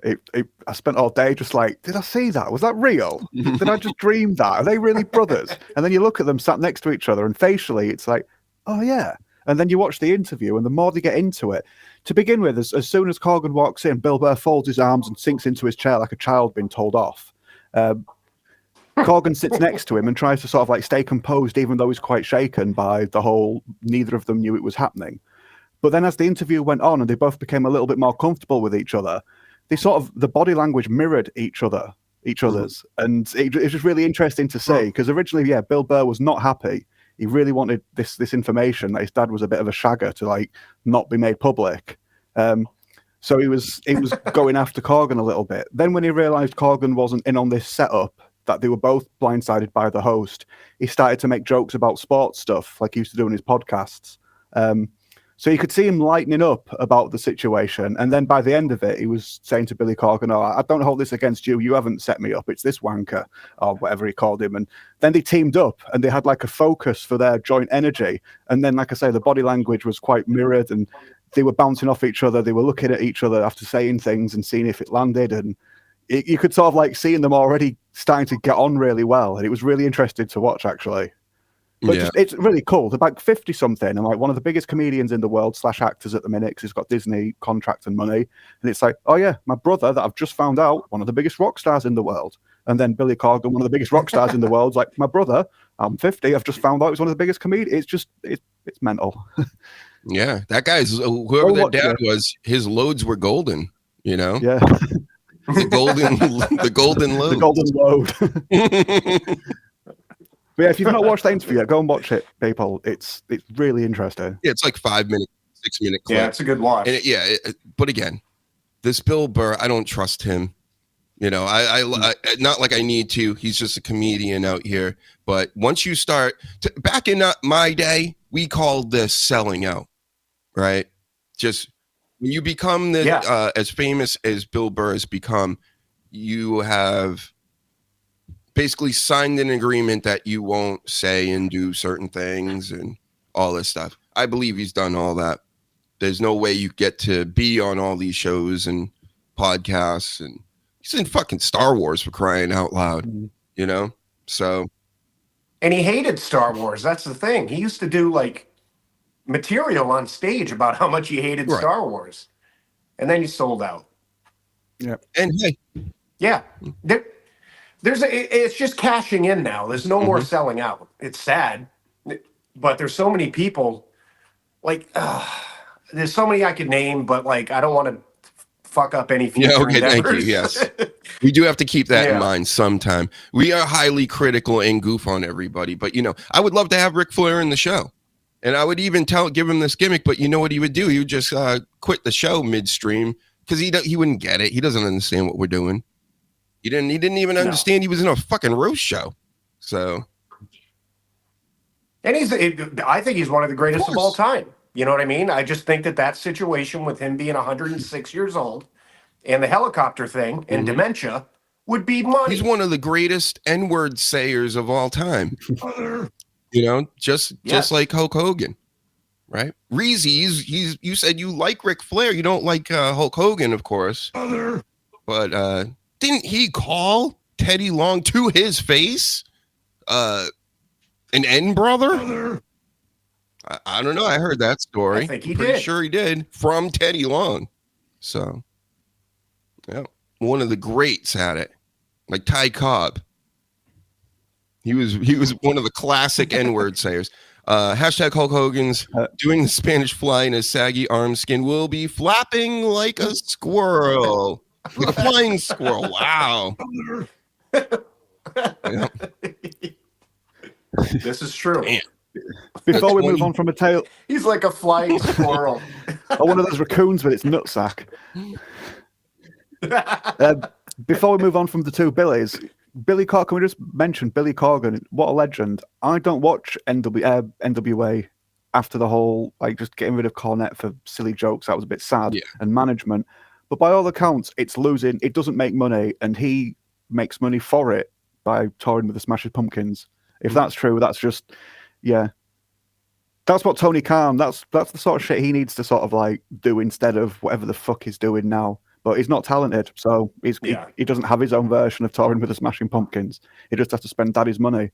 I spent all day just like, did I see that? Was that real? Did I just dream that? Are they really brothers? And then you look at them sat next to each other, and facially, it's like, oh yeah. And then you watch the interview, and the more they get into it, to begin with, as soon as Corgan walks in, Bill Burr folds his arms and sinks into his chair like a child being told off. Corgan sits next to him and tries to sort of like stay composed, even though he's quite shaken by the whole, neither of them knew it was happening. But then as the interview went on and they both became a little bit more comfortable with each other, they sort of, the body language mirrored each other's. And it's just really interesting to see, because originally, yeah, Bill Burr was not happy. He really wanted this information that his dad was a bit of a shagger to like not be made public. So he was going after Corgan a little bit. Then when he realized Corgan wasn't in on this setup, that they were both blindsided by the host, he started to make jokes about sports stuff like he used to do in his podcasts. So you could see him lightening up about the situation. And then by the end of it, he was saying to Billy Corgan, oh, I don't hold this against you. You haven't set me up. It's this wanker, or whatever he called him. And then they teamed up and they had like a focus for their joint energy. And then, like I say, the body language was quite mirrored and they were bouncing off each other. They were looking at each other after saying things and seeing if it landed. And you could sort of like seeing them already starting to get on really well. And it was really interesting to watch, actually. But yeah. it's really cool. They're like 50 something and like one of the biggest comedians in the world / actors at the minute, because he's got Disney contract and money. And it's like, oh yeah, my brother that I've just found out, one of the biggest rock stars in the world. And then Billy Corgan, one of the biggest rock stars in the world, is like, my brother, I'm 50, I've just found out he's one of the biggest comedians. It's just, it's mental. Yeah, that guy's, whoever that dad was, his loads were golden, you know? Yeah. The golden load. The golden load. But yeah, if you've not watched that interview yet, go and watch it, people. It's really interesting. Yeah, it's like 5 minute, 6 minute clip. Yeah, it's a good watch. And but again, this Bill Burr, I don't trust him. You know, I not like I need to. He's just a comedian out here. But once you start, back in my day, we called this selling out, right? Just when you become as famous as Bill Burr has become, you have basically signed an agreement that you won't say and do certain things and all this stuff. I believe he's done all that. There's no way you get to be on all these shows and podcasts, and he's in fucking Star Wars, for crying out loud, you know? So. And he hated Star Wars. That's the thing. He used to do like material on stage about how much he hated Star Wars. And then he sold out. Yeah. And hey. Yeah. It's just cashing in now. There's no more selling out. It's sad, but there's so many people like there's so many I could name, but like I don't want to fuck up any future Yeah, okay, endeavors. thank you. Yes. We do have to keep that in Yeah. mind sometime. We are highly critical and goof on everybody, but I would love to have Ric Flair in the show. And I would even give him this gimmick, but you know what he would do? He would just quit the show midstream because he wouldn't get it. He doesn't understand what we're doing. He didn't even understand he was in a fucking roast show. So, and I think he's one of the greatest of all time. You know what I mean? I just think that situation with him being 106 years old and the helicopter thing and dementia would be money. He's one of the greatest N-word sayers of all time. Just like Hulk Hogan, right? Reezy, you said you like Ric Flair. You don't like Hulk Hogan, of course. But didn't he call Teddy Long to his face an N brother? I don't know. I heard that story. I think he Pretty did. sure he did from Teddy Long. So, yeah, one of the greats had it, like Ty Cobb. He was one of the classic N-word sayers. Hashtag Hulk Hogan's doing the Spanish fly in his saggy arm skin will be flapping like a squirrel. Like a flying squirrel. Wow. Yeah. This is true. Damn. Before we move on from a tale, He's like a flying squirrel. or one of those raccoons with its nutsack. Before we move on from the two Billies, Billy Corgan, can we just mention Billy Corgan? What a legend. I don't watch NWA after the whole, just getting rid of Cornette for silly jokes. That was a bit sad. Yeah. And management. But by all accounts, it's losing. It doesn't make money, and he makes money for it by touring with the Smashing Pumpkins. If that's true, that's just, yeah. That's what Tony Khan, that's the sort of shit he needs to sort of do instead of whatever the fuck he's doing now. But he's not talented, so he doesn't have his own version of touring with the Smashing Pumpkins. He just has to spend daddy's money.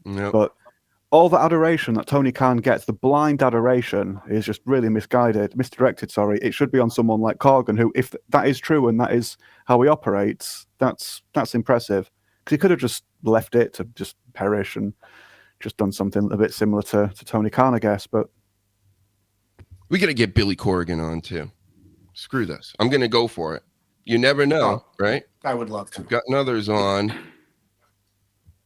Yep. But all the adoration that Tony Khan gets, the blind adoration, is just really misdirected, sorry. It should be on someone like Corgan, who, if that is true and that is how he operates, that's impressive. Because he could have just left it to just perish and just done something a bit similar to Tony Khan, I guess. But we got to get Billy Corgan on too. Screw this. I'm going to go for it. You never know, right? I would love to. We've gotten others on.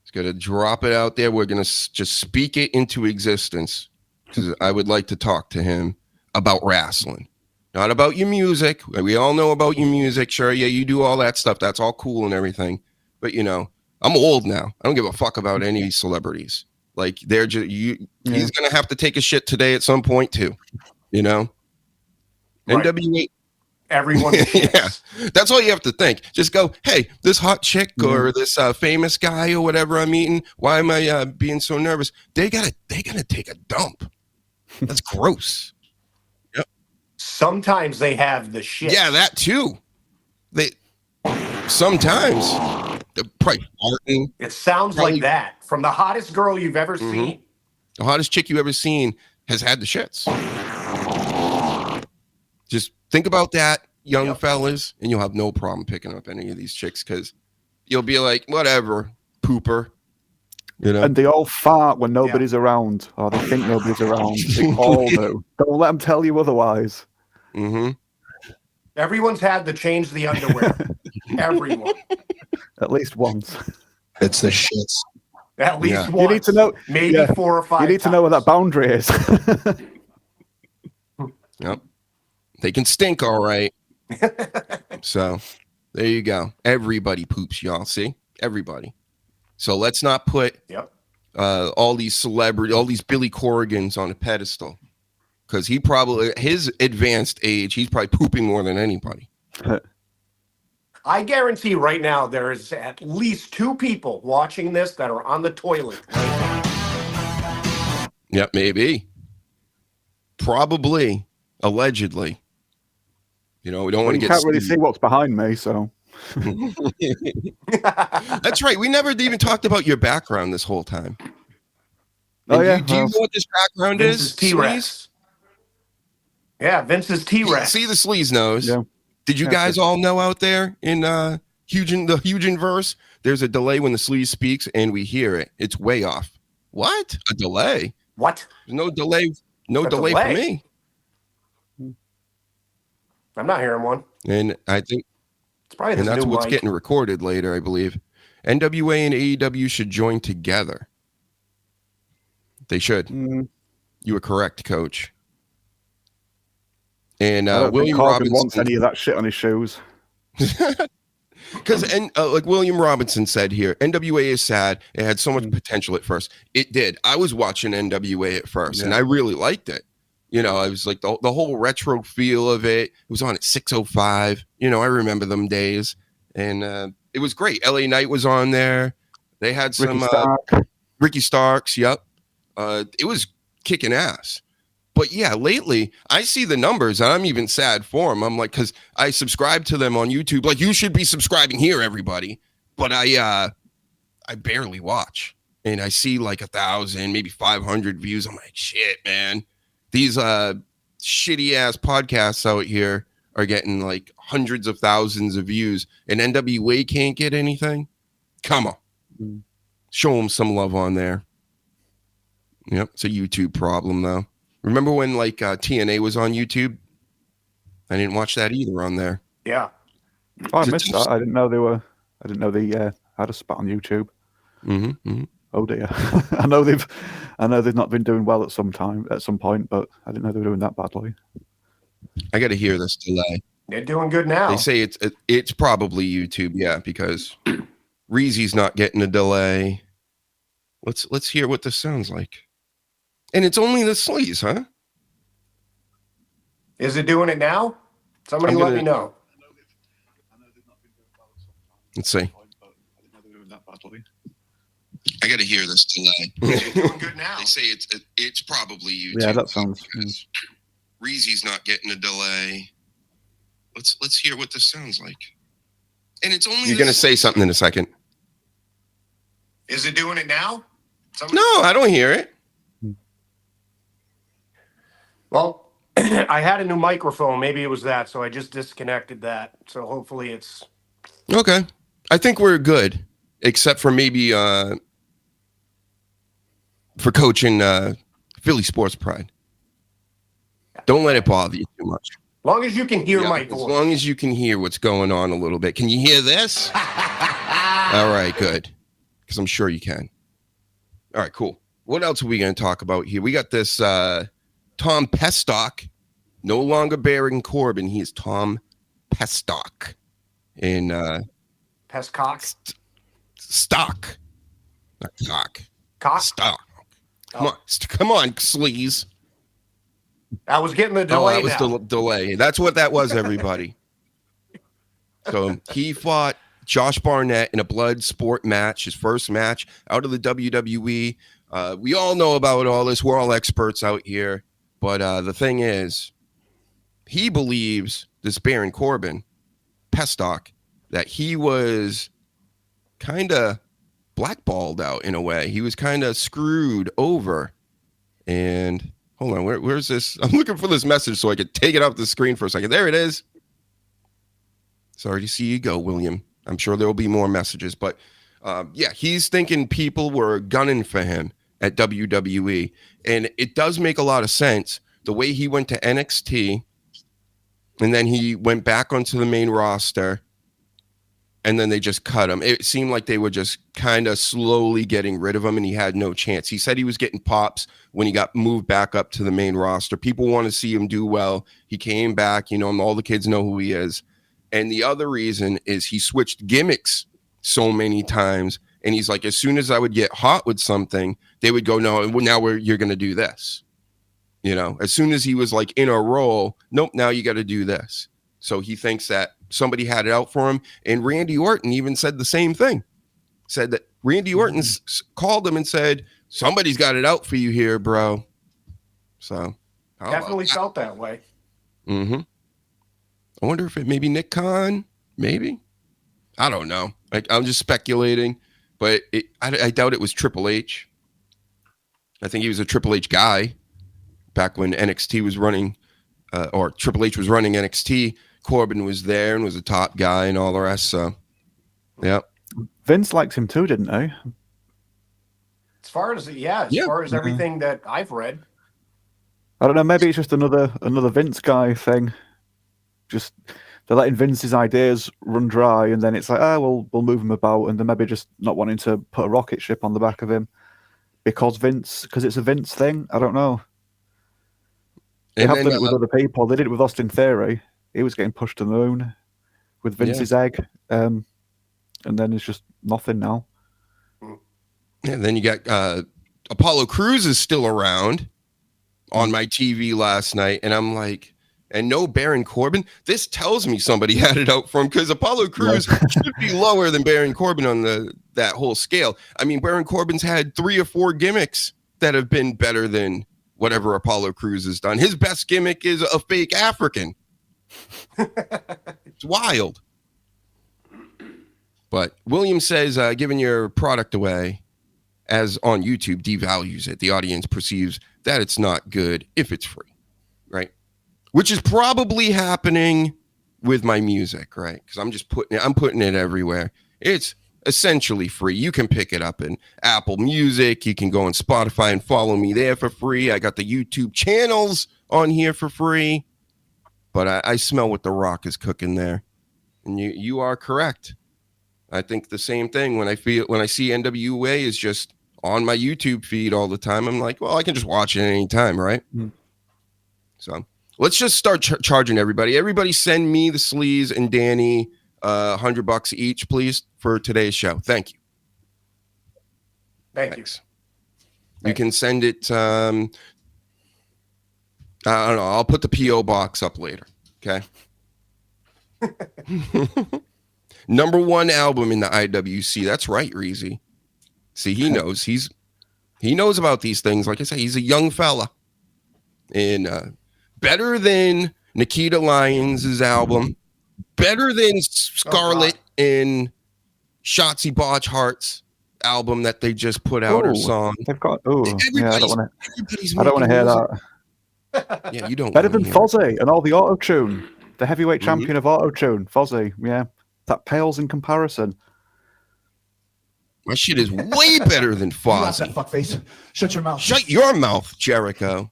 It's going to drop it out there. We're going to just speak it into existence because I would like to talk to him about wrestling, not about your music. We all know about your music. Sure, yeah, you do all that stuff. That's all cool and everything. But, I'm old now. I don't give a fuck about any celebrities. Like, they're just, he's going to have to take a shit today at some point too, Right. NWA. Everyone Yeah, that's all you have to think. Just go, hey, this hot chick or this famous guy or whatever I'm eating, why am I being so nervous? They gotta take a dump. That's gross. Yep. Sometimes they have the shit. Yeah, that too. They sometimes they're probably farting. It sounds like that from the hottest girl you've ever seen. The hottest chick you ever seen has had the shits. Just think about that, young fellas, and you'll have no problem picking up any of these chicks because you'll be like, whatever, pooper. And they all fart when nobody's around, or they think nobody's around. They all do. Don't let them tell you otherwise. Mm-hmm. Everyone's had to change the underwear. Everyone. At least once. It's the shits. At least once. You need to know. Maybe 4 or 5 You need to know where that boundary is. Yep. They can stink, all right. So there you go. Everybody poops, y'all. See? Everybody. So let's not put all these celebrities, all these Billy Corgans on a pedestal. Because his advanced age, he's probably pooping more than anybody. I guarantee right now there is at least 2 people watching this that are on the toilet. Yep, maybe. Probably. Allegedly. We don't want to get. You can't really see what's behind me, so. That's right. We never even talked about your background this whole time. Oh, yeah. Do you know what this background Vince's is? T-Rex. Yeah, Vince's T-Rex. See the Sleaze nose. Yeah. Did you guys all know out there in the Hugenverse? There's a delay when the Sleaze speaks and we hear it. It's way off. What? A delay? What? There's no delay. No delay for me. I'm not hearing one. And I think, It's probably and this that's new what's mic. getting recorded later, I believe. NWA and AEW should join together. They should. You were correct, Coach. And I don't William think Corbin Robinson wants any of that shit on his shoes. Because like William Robinson said here, NWA is sad. It had so much potential at first. It did. I was watching NWA at first, and I really liked it. You know, I was like the whole retro feel of it. It was on at 6:05. You know, I remember them days, and it was great. LA Knight was on there. They had some Ricky Starks. Yep, it was kicking ass. But yeah, lately I see the numbers and I'm even sad for them. I'm like, because I subscribe to them on YouTube. Like, you should be subscribing here, everybody. But I barely watch, and I see like 1,000, maybe 500 views. I'm like, shit, man. These shitty ass podcasts out here are getting like hundreds of thousands of views, and NWA can't get anything. Come on, show them some love on there. Yep, it's a YouTube problem though. Remember when like TNA was on YouTube? I didn't watch that either on there. Yeah. Oh, I missed that. I didn't know they were. I didn't know they had a spot on YouTube. Oh dear. I know they've not been doing well at some point, but I didn't know they were doing that badly. I got to hear this delay. They're doing good now. They say it's probably YouTube, yeah, because Reezy's not getting a delay. Let's hear what this sounds like. And it's only the Sleaze, huh? Is it doing it now? Somebody let me know. Let's see. I got to hear this delay. It's doing good now. They say it's probably YouTube. Yeah, that sounds. Reezy's not getting a delay. Let's hear what this sounds like. And it's only. You're going to say something in a second. Is it doing it now? No, I don't hear it. Well, I had a new microphone. Maybe it was that, so I just disconnected that. So hopefully it's okay. I think we're good, except for maybe for coaching Philly Sports Pride. Don't let it bother you too much. As long as you can hear my voice. As long as you can hear what's going on a little bit. Can you hear this? All right, good. Because I'm sure you can. All right, cool. What else are we going to talk about here? We got this Tom Pestock, no longer Baron Corbin. He is Tom Pestock. In Pestcock? Stock. Not cock. Cock? Stock. Come on, Sleaze. I was getting the delay. That was the delay. That's what that was, everybody. So he fought Josh Barnett in a blood sport match, his first match out of the WWE. We all know about all this. We're all experts out here. But the thing is, he believes, this Baron Corbin, Pestock, that he was kind of blackballed out in a way. He was kind of screwed over. And hold on, where's this? I'm looking for this message so I could take it off the screen for a second. There it is. Sorry to see you go, William. I'm sure there will be more messages. But yeah, he's thinking people were gunning for him at WWE. And it does make a lot of sense. The way he went to NXT, and then he went back onto the main roster, and then they just cut him. It seemed like they were just kind of slowly getting rid of him, and he had no chance. He said he was getting pops when he got moved back up to the main roster. People want to see him do well. He came back, you know, and all the kids know who he is. And the other reason is he switched gimmicks so many times. And he's like, as soon as I would get hot with something, they would go, no, now you're going to do this. You know, as soon as he was like in a role, nope, now you got to do this. So he thinks that somebody had it out for him. And Randy Orton even said the same thing. Said that Randy Orton called him and said, somebody's got it out for you here, bro. So definitely felt that way. Mm-hmm. I wonder if it maybe Nick Khan, maybe. I don't know. I'm just speculating, but I doubt it was Triple H. I think he was a Triple H guy back when NXT was running, or Triple H was running NXT. Corbin was there and was a top guy and all the rest. So, yeah. Vince likes him too, didn't he? As far as everything that I've read. I don't know. Maybe it's just another Vince guy thing. Just they're letting Vince's ideas run dry, and then it's like, we'll move him about, and they're maybe just not wanting to put a rocket ship on the back of him because it's a Vince thing. I don't know. They have done it with other people. They did it with Austin Theory. He was getting pushed to the moon with Vince's egg, and then it's just nothing now. And then you got Apollo Crews is still around on my TV last night, and I'm like, and no Baron Corbin. This tells me somebody had it out for him, because Apollo Crews should be lower than Baron Corbin on that whole scale. I mean, Baron Corbin's had 3 or 4 gimmicks that have been better than whatever Apollo Crews has done. His best gimmick is a fake African. It's wild. But William says, giving your product away as on YouTube devalues it. The audience perceives that it's not good if it's free, right? Which is probably happening with my music, right? Because I'm putting it everywhere. It's essentially free. You can pick it up in Apple Music. You can go on Spotify and follow me there for free. I got the YouTube channels on here for free. But I smell what The Rock is cooking there. And you are correct. I think the same thing when I see NWA is just on my YouTube feed all the time. I'm like, well, I can just watch it any time, right? So let's just start charging everybody. Everybody send me, the Sleaze, and Danny $100 each, please, for today's show. Thank you. Thanks. You can send it. I don't know. I'll put the P.O. box up later. Okay. Number 1 album in the IWC. That's right, Reezy. See, he knows. He knows about these things. Like I say, he's a young fella. And better than Nikita Lyons' album. Better than Scarlett and Shotzi Botchhart's album that they just put out, or song. They've got. I don't want to hear that. Yeah, you don't. Better than Fozzy and all the auto tune. The heavyweight champion of auto tune, Fozzy. Yeah, that pales in comparison. My shit is way better than Fozzy. That fuckface. Shut your mouth. Shut your mouth, Jericho.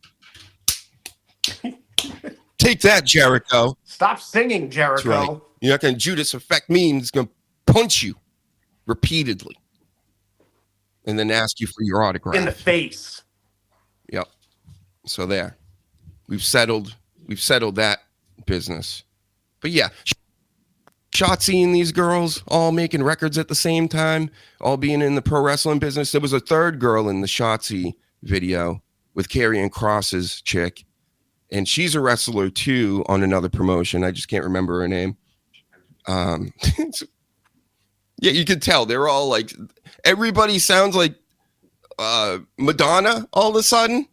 Take that, Jericho. Stop singing, Jericho. That's right. You're not going to Judas affect me, and it's going to punch you repeatedly and then ask you for your autograph. In the face. Yep. So there. We've settled that business. But yeah, Shotzi and these girls all making records at the same time, all being in the pro wrestling business. There was a third girl in the Shotzi video with Karrion Kross's chick, and she's a wrestler too on another promotion. I just can't remember her name. Yeah, you could tell they're all like, everybody sounds like Madonna all of a sudden.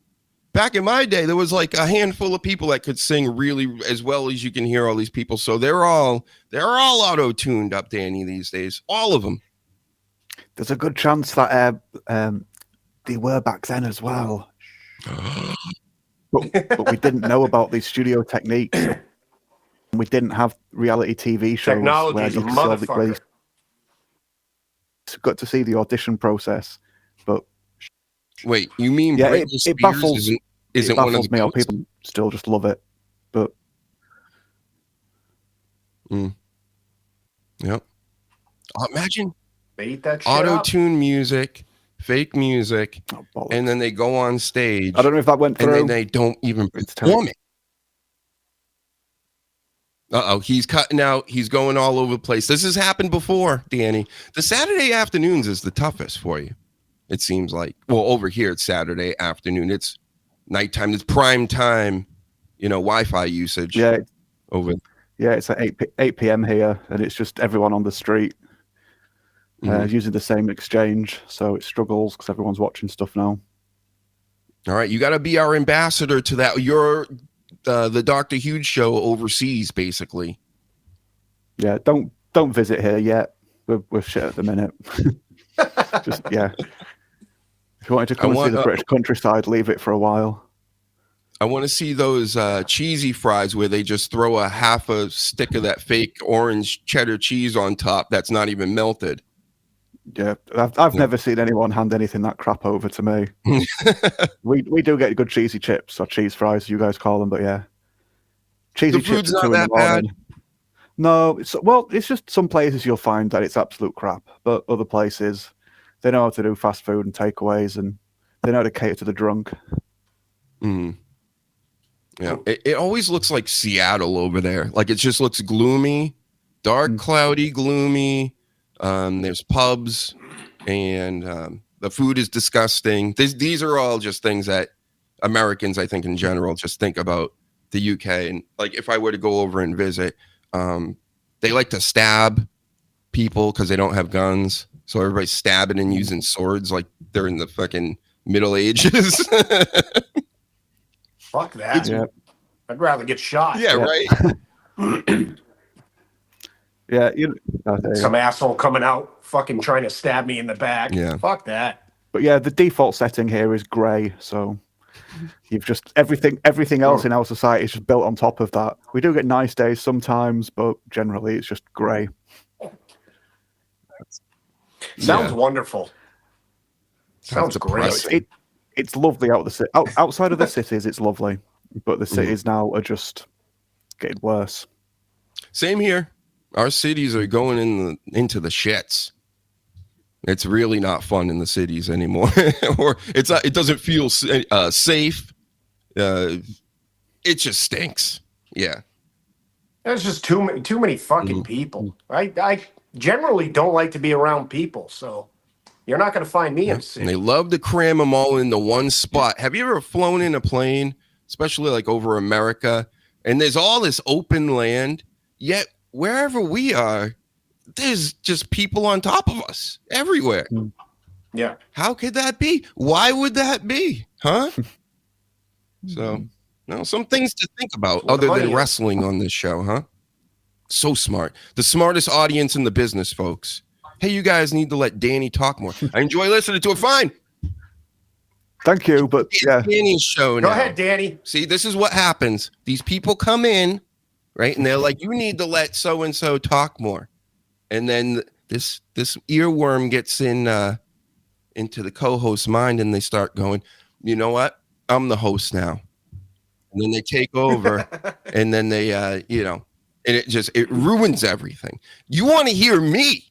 Back in my day, there was like a handful of people that could sing really as well as you can hear all these people. So they're all auto-tuned up, Danny, these days. All of them. There's a good chance that they were back then as well. but we didn't know about these studio techniques. We didn't have reality TV shows. Technology's a motherfucker. It's got to see the audition process, but wait, you mean Britney Spears it baffles isn't one of the me how people still just love it, but yep. Imagine they eat that shit auto-tune music, fake music, and then they go on stage. I don't know if that went through. And then they don't even perform it. He's cutting out. He's going all over the place. This has happened before, Danny. The Saturday afternoons is the toughest for you. It seems like. Well, over here it's Saturday afternoon. It's nighttime. It's prime time. Wi-Fi usage. Yeah. Over. Yeah, it's at 8 p.m. here, and it's just everyone on the street using the same exchange. So it struggles because everyone's watching stuff now. All right, you got to be our ambassador to that. You're the DrHUGEshow overseas, basically. Yeah, don't visit here yet. We're shit at the minute. Just if you wanted to come and see the British countryside, leave it for a while. I want to see those cheesy fries where they just throw a half a stick of that fake orange cheddar cheese on top that's not even melted. Yeah, I've never seen anyone hand anything that crap over to me. We do get good cheesy chips or cheese fries, you guys call them, but yeah. cheesy The food's chips at not 2 in the that bad? morning. No, it's just some places you'll find that it's absolute crap, but other places they know how to do fast food and takeaways, and they know how to cater to the drunk. Mm. Yeah, it always looks like Seattle over there. Like it just looks gloomy, dark, cloudy, gloomy. There's pubs, and the food is disgusting. These are all just things that Americans, I think, in general, just think about the UK. And like, if I were to go over and visit, they like to stab people because they don't have guns. So everybody's stabbing and using swords like they're in the fucking Middle Ages. Fuck that. Yeah. I'd rather get shot. Yeah, right. Yeah, Some asshole coming out fucking trying to stab me in the back. Yeah. Fuck that. but yeah, the default setting here is grey, so you've just everything else in our society is just built on top of that. We do get nice days sometimes, but generally it's just grey. Sounds wonderful. Sounds great. depressing. It's lovely out of the city. Outside of the cities, it's lovely, but the cities now are just getting worse. Same here. Our cities are going into the shits. It's really not fun in the cities anymore, or it doesn't feel safe. It just stinks. Yeah. There's just too many fucking people. I generally don't like to be around people, so you're not going to find me in the And city. they love to cram them all into one spot. Have you ever flown in a plane, especially like over America, and there's all this open land, yet wherever we are, there's just people on top of us everywhere. Yeah. How could that be? Why would that be? Huh? So, no, some things to think about Well, the other than money is- wrestling on this show, huh? So smart. The smartest audience in the business, folks. Hey, you guys need to let Danny talk more. I enjoy listening to it. Fine. Thank you, but It's yeah, Danny's show now. Go ahead, Danny. See, this is what happens. These people come in, right? And they're like, you need to let so-and-so talk more. And then this earworm gets into the co-host's mind, and they start going, you know what? I'm the host now. And then they take over, and then they, and it ruins everything. You want to hear me,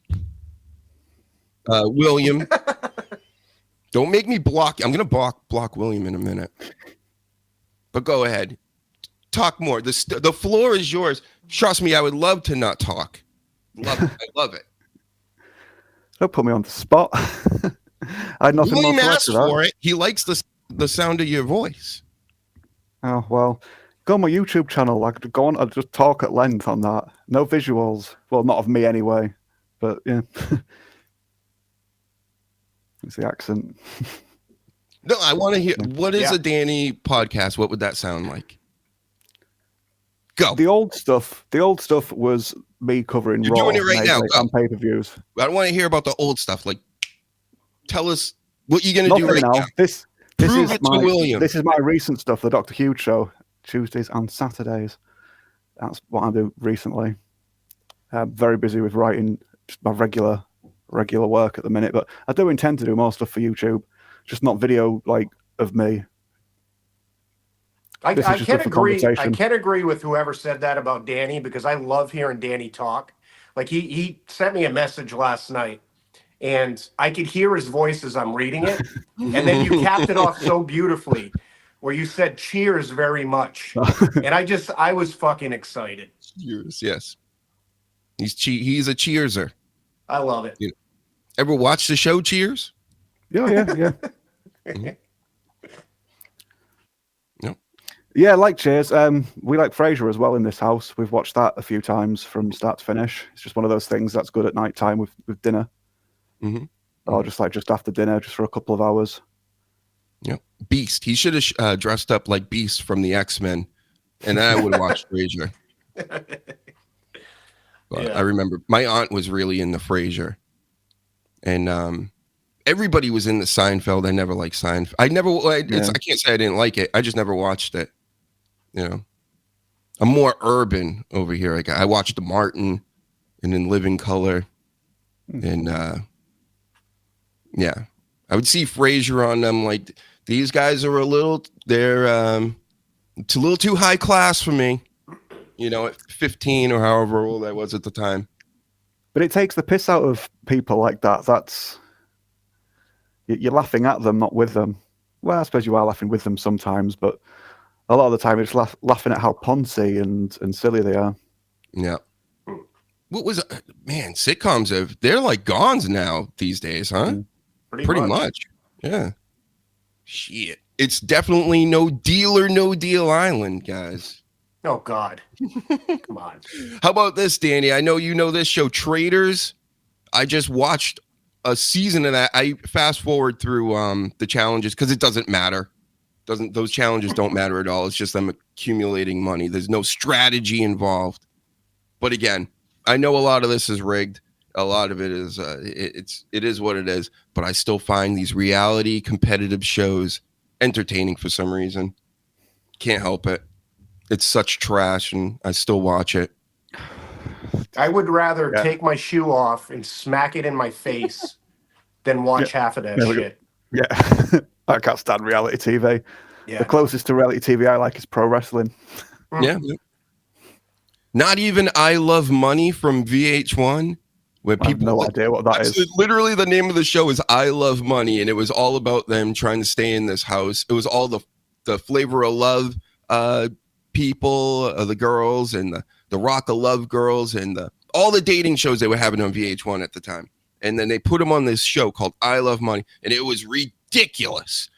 William? Don't make me block. I'm going to block William in a minute. But go ahead. Talk more. The floor is yours. Trust me, I would love to not talk. Love it. I love it. don't put me on the spot. I had nothing more William to add asked to that. for it. He likes the sound of your voice. Oh, well, go on my YouTube channel. I could go on, I'll just talk at length on that. No visuals. Well, not of me anyway, but yeah. It's the accent. No, I want to hear. What is Yeah. a Danny podcast? What would that sound like? Go. The old stuff was me covering You're Raw doing it right now. Go. and pay-per-views. I don't want to hear about the old stuff. Like, tell us what you're going to do Nothing right now. now. This Prove is it to my William. This is my recent stuff, the Dr. Huge show, Tuesdays and Saturdays. That's what I do recently. I'm very busy with writing just my regular work at the minute, but I do intend to do more stuff for YouTube, just not video like of me. I This is just can up for agree. I conversation. can agree with whoever said that about Danny, because I love hearing Danny talk. Like he sent me a message last night, and I could hear his voice as I'm reading it, and then you capped it off so beautifully, where you said "Cheers very much," and I was fucking excited. Cheers. Yes. He's a cheerser. I love it. Ever watch the show Cheers? Yeah. Yep. Yeah, I like Cheers. We like Frasier as well in this house. We've watched that a few times from start to finish. It's just one of those things that's good at night time with dinner. Mhm. Or just after dinner, just for a couple of hours. Yep. Beast. He should have dressed up like Beast from the X-Men, and then I would have watched Frasier. But Yeah. I remember my aunt was really into Frasier, and everybody was into Seinfeld. I never liked Seinfeld. I can't say I didn't like it. I just never watched it. I'm more urban over here. Like I watched The Martin, and In Living Color, and yeah, I would see Frasier on them. Like these guys are it's a little too high class for me. at 15 or however old I was at the time. But it takes the piss out of people like that. You're laughing at them, not with them. Well, I suppose you are laughing with them sometimes, but a lot of the time it's laughing at how poncy and silly they are. Yeah. What was man? Sitcoms they're like gones now these days, huh? Pretty much. Yeah. Shit. It's definitely no deal island, guys. Oh God. Come on. How about this, Danny? I know you know this show, Traders. I just watched a season of that. I fast forward through the challenges because it doesn't matter. Those challenges don't matter at all. It's just them accumulating money. There's no strategy involved. But again, I know a lot of this is rigged. A lot of it is it is what it is. But I still find these reality competitive shows entertaining for some reason. Can't help it. It's such trash, and I still watch it. I would rather take my shoe off and smack it in my face than watch half of that shit. Yeah, I can't stand reality TV. Yeah. The closest to reality TV I like is pro wrestling. Yeah. Not even I Love Money from VH1, where people have no idea what that is. Literally, the name of the show is I Love Money, and it was all about them trying to stay in this house. It was all the Flavor of Love people, the girls, and the Rock of Love girls, and all the dating shows they were having on VH1 at the time. And then they put them on this show called I Love Money, and it was ridiculous.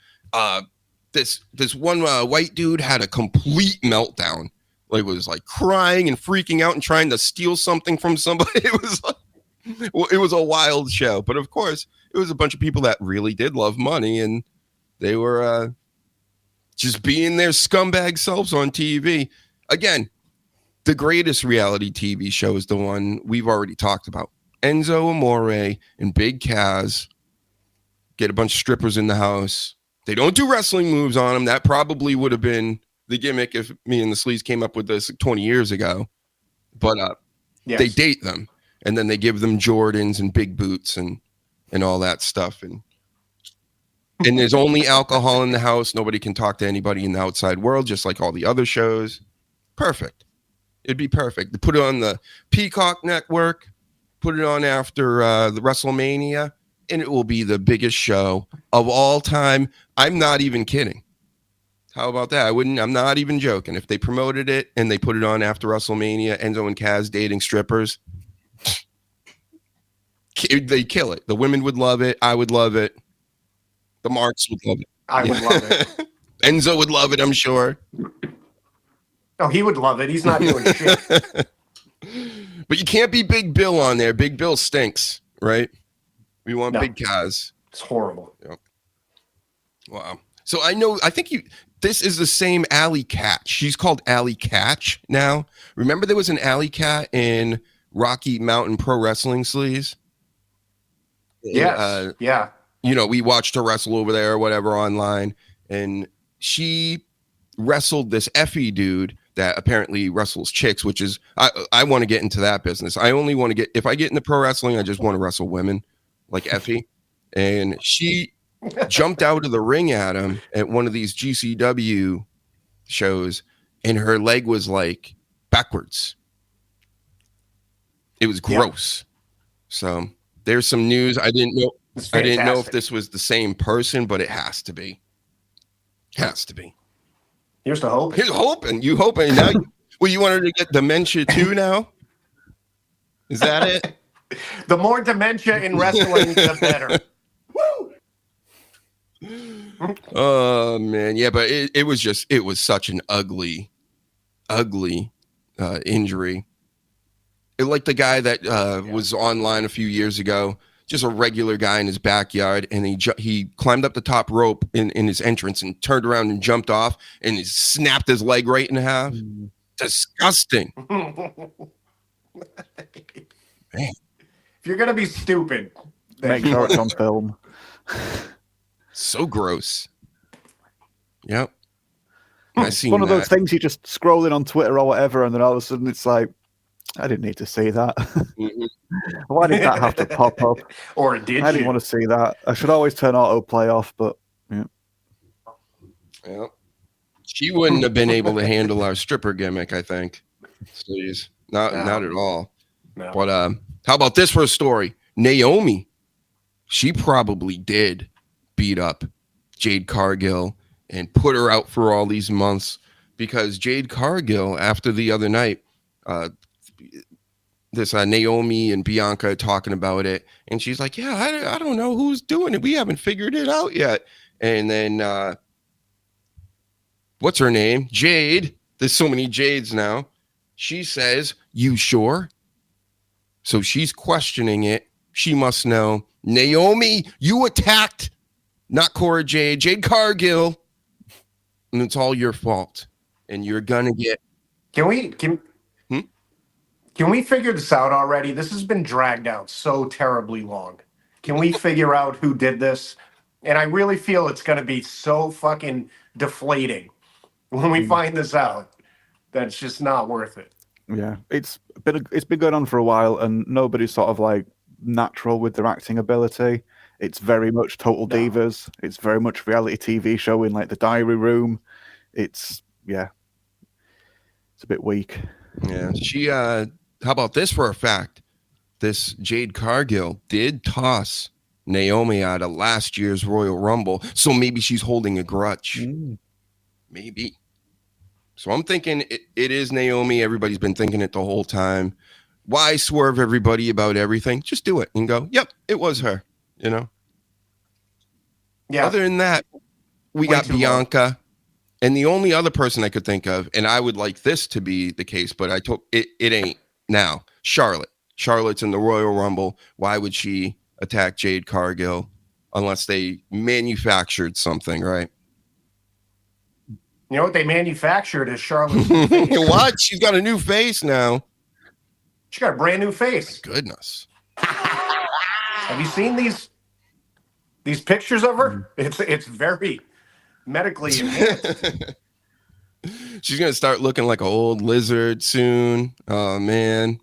This one white dude had a complete meltdown. Like, was like crying and freaking out and trying to steal something from somebody. It was a wild show. But of course, it was a bunch of people that really did love money, and they were just being their scumbag selves on TV. Again, the greatest reality TV show is the one we've already talked about. Enzo Amore and Big Kaz get a bunch of strippers in the house. They don't do wrestling moves on them. That probably would have been the gimmick if me and the Sleaze came up with this 20 years ago. But yes. They date them, and then they give them Jordans and big boots and all that stuff. And there's only alcohol in the house. Nobody can talk to anybody in the outside world, just like all the other shows. Perfect. It'd be perfect. To put it on the Peacock network, put it on after the WrestleMania, and it will be the biggest show of all time. I'm not even kidding. How about that? I'm not even joking. If they promoted it and they put it on after WrestleMania, Enzo and Kaz dating strippers, they kill it. The women would love it. I would love it. The Marks would love it. I would love it. Enzo would love it, I'm sure. Oh, he would love it. He's not doing shit. But you can't be Big Bill on there. Big Bill stinks, right? We want Big Kaz. It's horrible. Yep. Wow. So I think this is the same Alley Cat. She's called Alley Catch now. Remember there was an Alley Cat in Rocky Mountain Pro Wrestling, Sleaze? Yes. Yeah. We watched her wrestle over there or whatever online, and she wrestled this Effie dude that apparently wrestles chicks, which is I want to get into that business. I only want to if I get into pro wrestling, I just want to wrestle women like Effie. And she jumped out of the ring at him at one of these GCW shows, and her leg was like backwards. It was gross. So there's some news. I didn't know if this was the same person, but it has to be. Has to be. Here's the hope. Here's hoping. You hoping now? You wanted to get dementia too now? Is that it? The more dementia in wrestling, the better. Woo! Oh man, yeah, but it was such an ugly injury. Like the guy that was online a few years ago, just a regular guy in his backyard, and he climbed up the top rope in his entrance and turned around and jumped off, and he snapped his leg right in half. Disgusting. Man. If you're gonna be stupid, make sure it's on film. So gross. Yep. I seen one of those things you just scrolling on Twitter or whatever, and then all of a sudden it's like, I didn't need to see that. Mm-hmm. Why did that have to pop up? Or did I didn't want to see that. I should always turn autoplay off, but yeah. Well, she wouldn't have been able to handle our stripper gimmick, I think. Sleaze. Not at all. No. But how about this for a story? Naomi, she probably did beat up Jade Cargill and put her out for all these months because Jade Cargill, after the other night, this Naomi and Bianca talking about it, and she's like, yeah, I don't know who's doing it. We haven't figured it out yet. And then what's her name? Jade. There's so many Jades now. She says, you sure? So she's questioning it. She must know. Naomi, you attacked not Cora Jade, Jade Cargill. And it's all your fault. And you're going to get... Can we figure this out already? This has been dragged out so terribly long. Can we figure out who did this? And I really feel it's going to be so fucking deflating when we find this out that it's just not worth it. Yeah, it's been going on for a while, and nobody's sort of like natural with their acting ability. It's very much Total Divas. It's very much reality TV show in like the diary room. It's a bit weak. Yeah, she how about this for a fact? This Jade Cargill did toss Naomi out of last year's Royal Rumble, so maybe she's holding a grudge. Maybe. So I'm thinking it is Naomi. Everybody's been thinking it the whole time. Why swerve everybody about everything? Just do it and go, yep, it was her, you know? Yeah. Other than that, we got Bianca. And the only other person I could think of, and I would like this to be the case, but I told it ain't now. Charlotte. Charlotte's in the Royal Rumble. Why would she attack Jade Cargill unless they manufactured something, right? You know what they manufactured is Charlotte's new face. What? She's got a new face now. She got a brand new face. Goodness. Have you seen these pictures of her? It's very medically enhanced. She's gonna start looking like an old lizard soon. Oh man.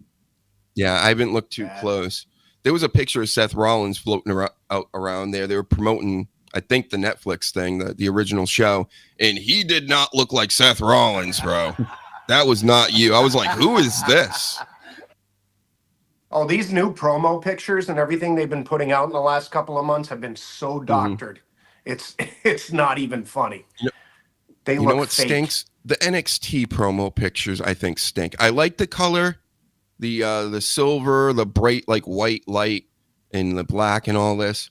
Yeah, I haven't looked too close. There was a picture of Seth Rollins floating around there. They were promoting, I think, the Netflix thing, the original show, and he did not look like Seth Rollins, bro. That was not you. I was like, who is this? Oh, these new promo pictures and everything they've been putting out in the last couple of months have been so doctored. It's not even funny. They look know what fake. stinks? The NXT promo pictures, I think, stink. I like the color, the silver, the bright like white light, and the black and all this.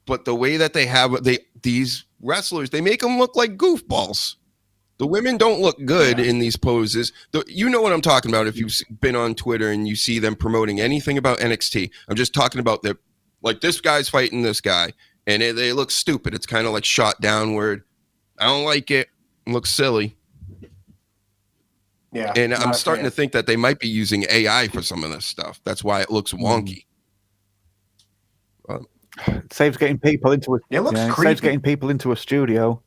But the way that they have these wrestlers, they make them look like goofballs. The women don't look good in these poses. You know what I'm talking about if you've been on Twitter and you see them promoting anything about NXT. I'm just talking about like this guy's fighting this guy, and they look stupid. It's kind of like shot downward. I don't like it. It looks silly. Yeah. And I'm starting to think that they might be using AI for some of this stuff. That's why it looks wonky. It saves getting people into a studio.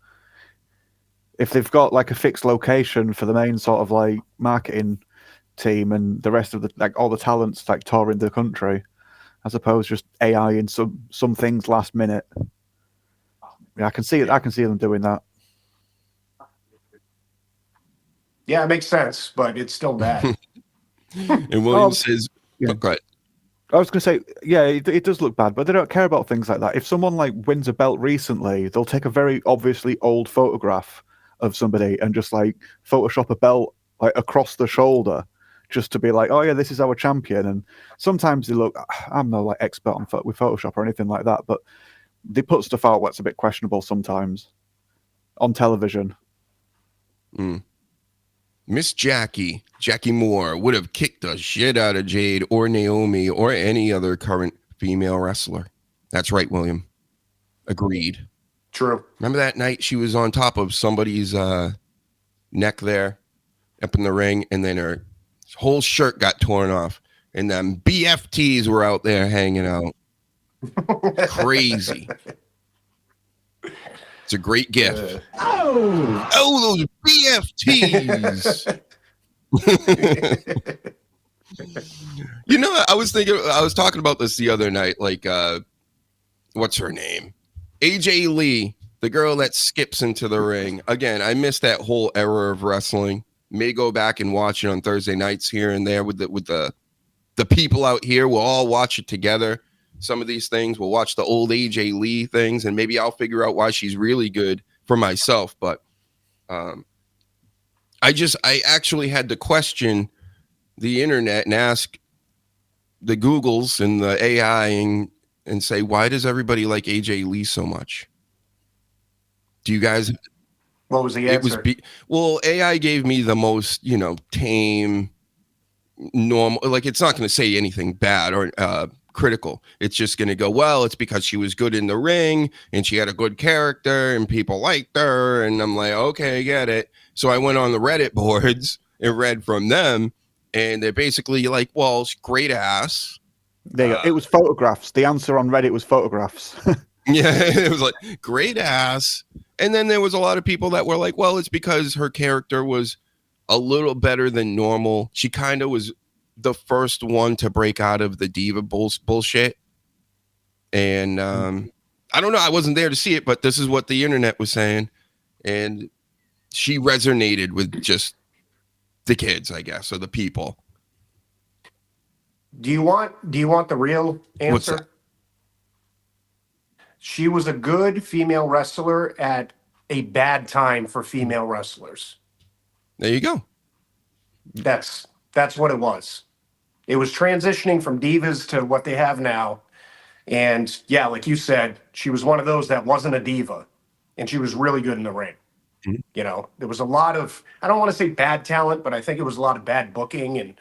If they've got like a fixed location for the main sort of like marketing team and the rest of all the talents like touring the country, as opposed to just AI in some things last minute. Yeah, I can see it. I can see them doing that. Yeah, it makes sense, but it's still bad. And William says, go ahead. I was going to say, yeah, it does look bad, but they don't care about things like that. If someone like wins a belt recently, they'll take a very obviously old photograph of somebody and just like Photoshop a belt like across the shoulder just to be like, oh yeah, this is our champion. And sometimes they look, I'm no like expert with Photoshop or anything like that, but they put stuff out that's a bit questionable sometimes on television. Miss Jackie Moore would have kicked the shit out of Jade or Naomi or any other current female wrestler. That's right, William. Agreed. True. Remember that night she was on top of somebody's neck there up in the ring, and then her whole shirt got torn off, and then BFTs were out there hanging out. Crazy. It's a great gift. Those BFTs. You know, I was talking about this the other night. Like, what's her name? AJ Lee, the girl that skips into the ring. Again, I missed that whole era of wrestling. may go back and watch it on Thursday nights here and there with the people out here. We'll all watch it together. Some of these things, we'll watch the old AJ Lee things, and maybe I'll figure out why she's really good for myself. But I actually had to question the internet and ask the Googles and the AI and say, why does everybody like AJ Lee so much? Do you guys? What was the answer? Well, AI gave me the most, tame, normal. Like, it's not going to say anything bad or critical. It's just going to go, well, it's because she was good in the ring and she had a good character and people liked her. And I'm like, okay, I get it. So I went on the Reddit boards and read from them, and they're basically like, well, great ass. There you go. It was photographs. The answer on Reddit was photographs. Yeah, it was like great ass. And then there was a lot of people that were like, well, it's because her character was a little better than normal. She kind of was the first one to break out of the diva bullshit. And I don't know. I wasn't there to see it, but this is what the internet was saying. And she resonated with just the kids, I guess, or the people. Do you want the real answer? What's that? She was a good female wrestler at a bad time for female wrestlers. There you go. That's what it was. It was transitioning from divas to what they have now. And yeah, like you said, she was one of those that wasn't a diva, and she was really good in the ring. Mm-hmm. There was a lot of, I don't want to say bad talent, but I think it was a lot of bad booking, and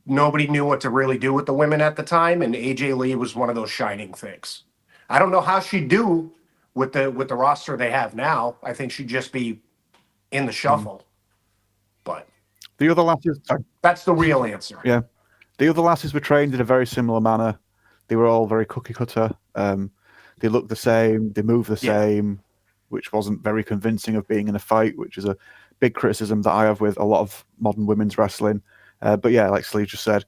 nobody knew what to really do with the women at the time. And AJ Lee was one of those shining things. I don't know how she'd do with the roster they have now. I think she'd just be in the shuffle. But the other lasses, that's the real answer. Yeah, the other lasses were trained in a very similar manner. They were all very cookie cutter. They looked the same. They moved the same, which wasn't very convincing of being in a fight, which is a big criticism that I have with a lot of modern women's wrestling. But yeah, like Sleaze just said,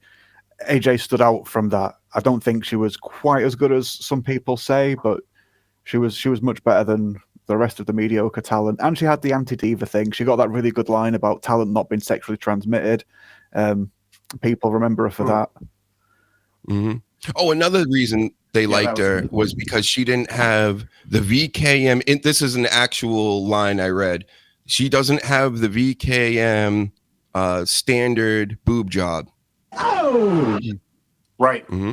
AJ stood out from that. I don't think she was quite as good as some people say, but she was much better than the rest of the mediocre talent. And she had the anti-diva thing. She got that really good line about talent not being sexually transmitted. People remember her for that. Mm-hmm. Oh, another reason they liked her was because she didn't have the VKM. This is an actual line I read. She doesn't have the VKM standard boob job. Oh, right. Mm-hmm.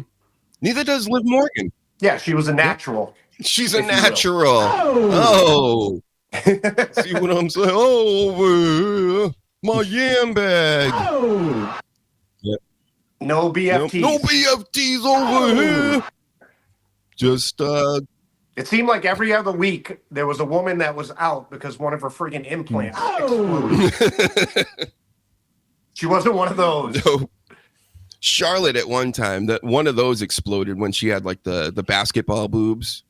Neither does Liv Morgan. Yeah, she was a natural. She's a natural. Oh. See what I'm saying? Oh, my yam bag. Oh. Yep. No BFTs. No BFTs over here. Just it seemed like every other week there was a woman that was out because one of her friggin' implants exploded. She wasn't one of those. No. Charlotte at one time, that one of those exploded when she had like the basketball boobs.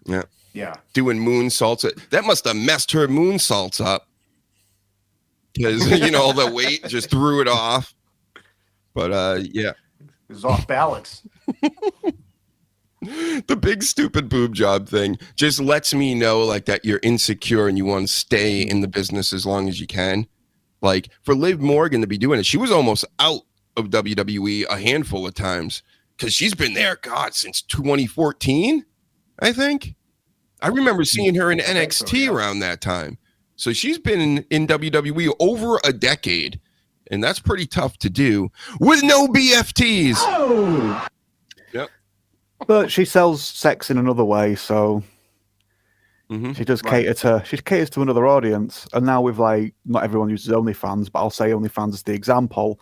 Yeah. Yeah. Doing moonsaults. That must have messed her moonsaults up. Because, all the weight just threw it off. But, yeah. It was off balance. The big stupid boob job thing just lets me know like that you're insecure and you want to stay in the business as long as you can. Like for Liv Morgan to be doing it, she was almost out of WWE a handful of times because she's been there, God, since 2014, I think. I remember seeing her in NXT around that time. So she's been in WWE over a decade, and that's pretty tough to do with no BFTs. Oh. Yep. But she sells sex in another way, so she does cater to another audience. And now with not everyone uses OnlyFans, but I'll say OnlyFans is the example.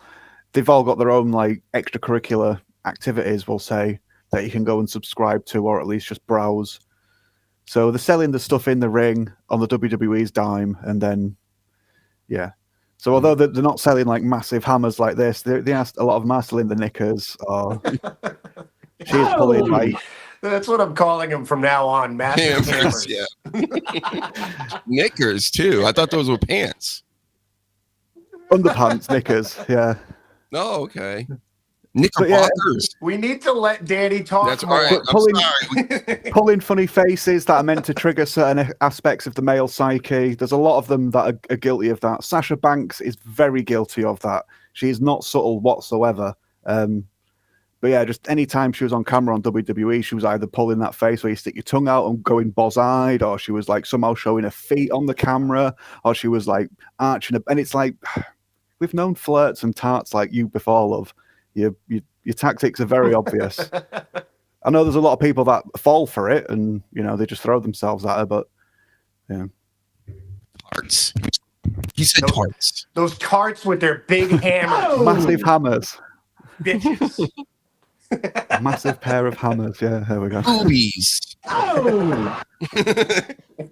They've all got their own extracurricular activities, we'll say, that you can go and subscribe to or at least just browse. So they're selling the stuff in the ring on the WWE's dime, and then, yeah. So although they're not selling massive hammers like this, they are, a lot of them are selling the knickers. Or she's pulling That's what I'm calling them from now on. Massive hammers. Yeah. Knickers too. I thought those were pants. Underpants, knickers. Yeah. Oh, okay. Knickerbockers. We need to let Danny talk That's all more. right. I'm sorry. Pulling funny faces that are meant to trigger certain aspects of the male psyche. There's a lot of them that are guilty of that. Sasha Banks is very guilty of that. She is not subtle whatsoever. But yeah, just any time she was on camera on WWE, she was either pulling that face where you stick your tongue out and going boz-eyed, or she was like somehow showing her feet on the camera, or she was like arching and it's like, we've known flirts and tarts like you before, love. Your tactics are very obvious. I know there's a lot of people that fall for it and, you know, they just throw themselves at her, but yeah. Tarts. He said tarts. Those tarts with their big hammers. Massive hammers. Bitches. A massive pair of hammers. Yeah, there we go. Boobies.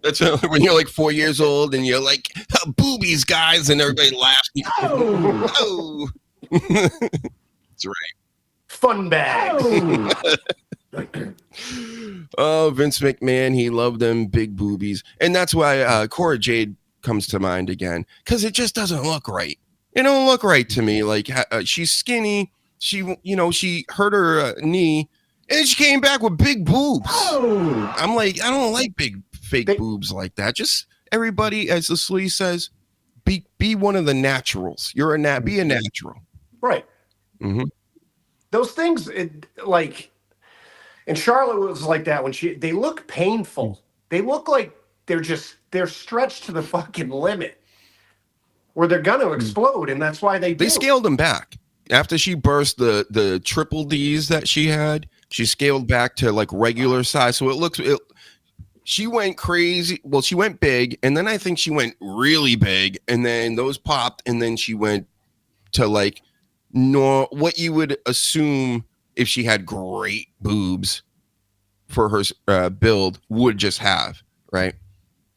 That's when you're like 4 years old and you're like, boobies, guys, and everybody laughs. Oh. That's right. Fun bags. Oh, Vince McMahon, he loved them big boobies. And that's why Cora Jade comes to mind again, because it just doesn't look right. It don't look right to me. Like, she's skinny. She hurt her knee, and she came back with big boobs. Oh. I'm like, I don't like big fake boobs like that. Just everybody, as the Sleaze says, be one of the naturals. Be a natural. Right. Mm-hmm. Those things, and Charlotte was like that when they look painful. They look like they're stretched to the fucking limit, where they're gonna explode, and that's why they scaled them back. After she burst the triple Ds that she had, she scaled back to like regular size. So she went crazy. Well, she went big, and then I think she went really big, and then those popped, and then she went to like what you would assume if she had great boobs for her build would just have, right?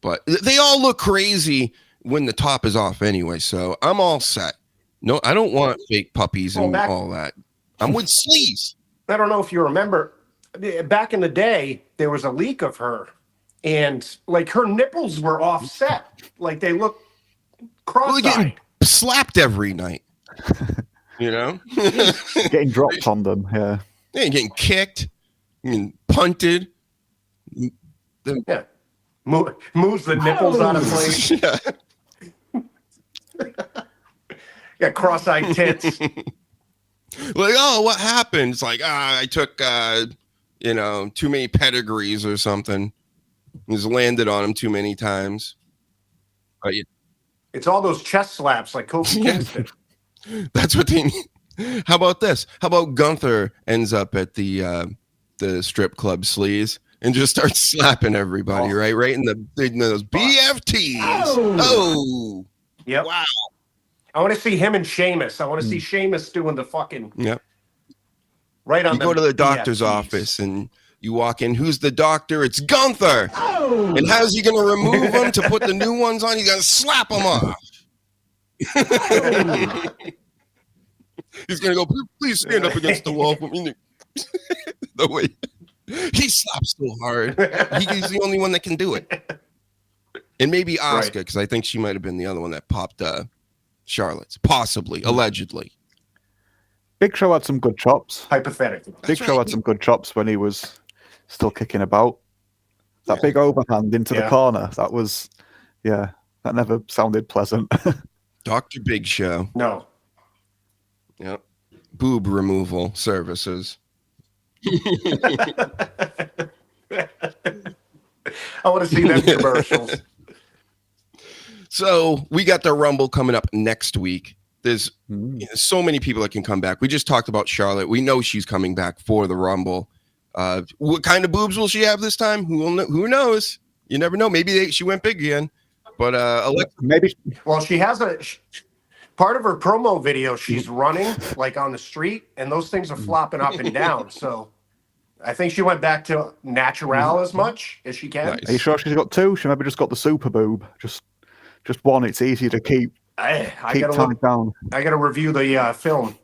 But they all look crazy when the top is off anyway, so I'm all set. No, I don't want fake puppies and all that. I'm with Sleaze. I don't know if you remember, back in the day, there was a leak of her, and like her nipples were offset, like they look cross-eyed. Well, getting slapped every night, you know, getting dropped on them. Yeah, getting kicked, punted. Yeah, moves the nipples out of place. Yeah. Got cross-eyed tits. Like, oh, what happened? It's like, I took, too many pedigrees or something. Just landed on him too many times. But it's all those chest slaps like Kofi Kingston. That's what they need. How about this? How about Gunther ends up at the strip club Sleaze and just starts slapping everybody, right in those BFTs. Oh. Yep. Wow. I want to see him and Sheamus. I want to see Sheamus doing the fucking right on. You go to the doctor's office and you walk in. Who's the doctor? It's Gunther. Oh. And how's he going to remove them to put the new ones on? He's going to slap them off. He's going to go, please stand up against the wall for me. The way he slaps so hard. He's the only one that can do it. And maybe Asuka, because I think she might have been the other one that popped Charlotte's, possibly, allegedly. Big Show had some good chops. Hypothetically. Big Show had some good chops when he was still kicking about. That big overhand into the corner, that never sounded pleasant. Dr. Big Show. No. Yep. Boob removal services. I want to see them commercials. So we got the Rumble coming up next week. There's so many people that can come back. We just talked about Charlotte. We know she's coming back for the Rumble. What kind of boobs will she have this time? Who knows? You never know. Maybe she went big again. But Alexa, maybe. Well, she has part of her promo video. She's running like on the street, and those things are flopping up and down. So I think she went back to natural as much as she can. Nice. Are you sure she's got two? She maybe just got the super boob. Just one. It's easier to keep tied down. I got to review the film.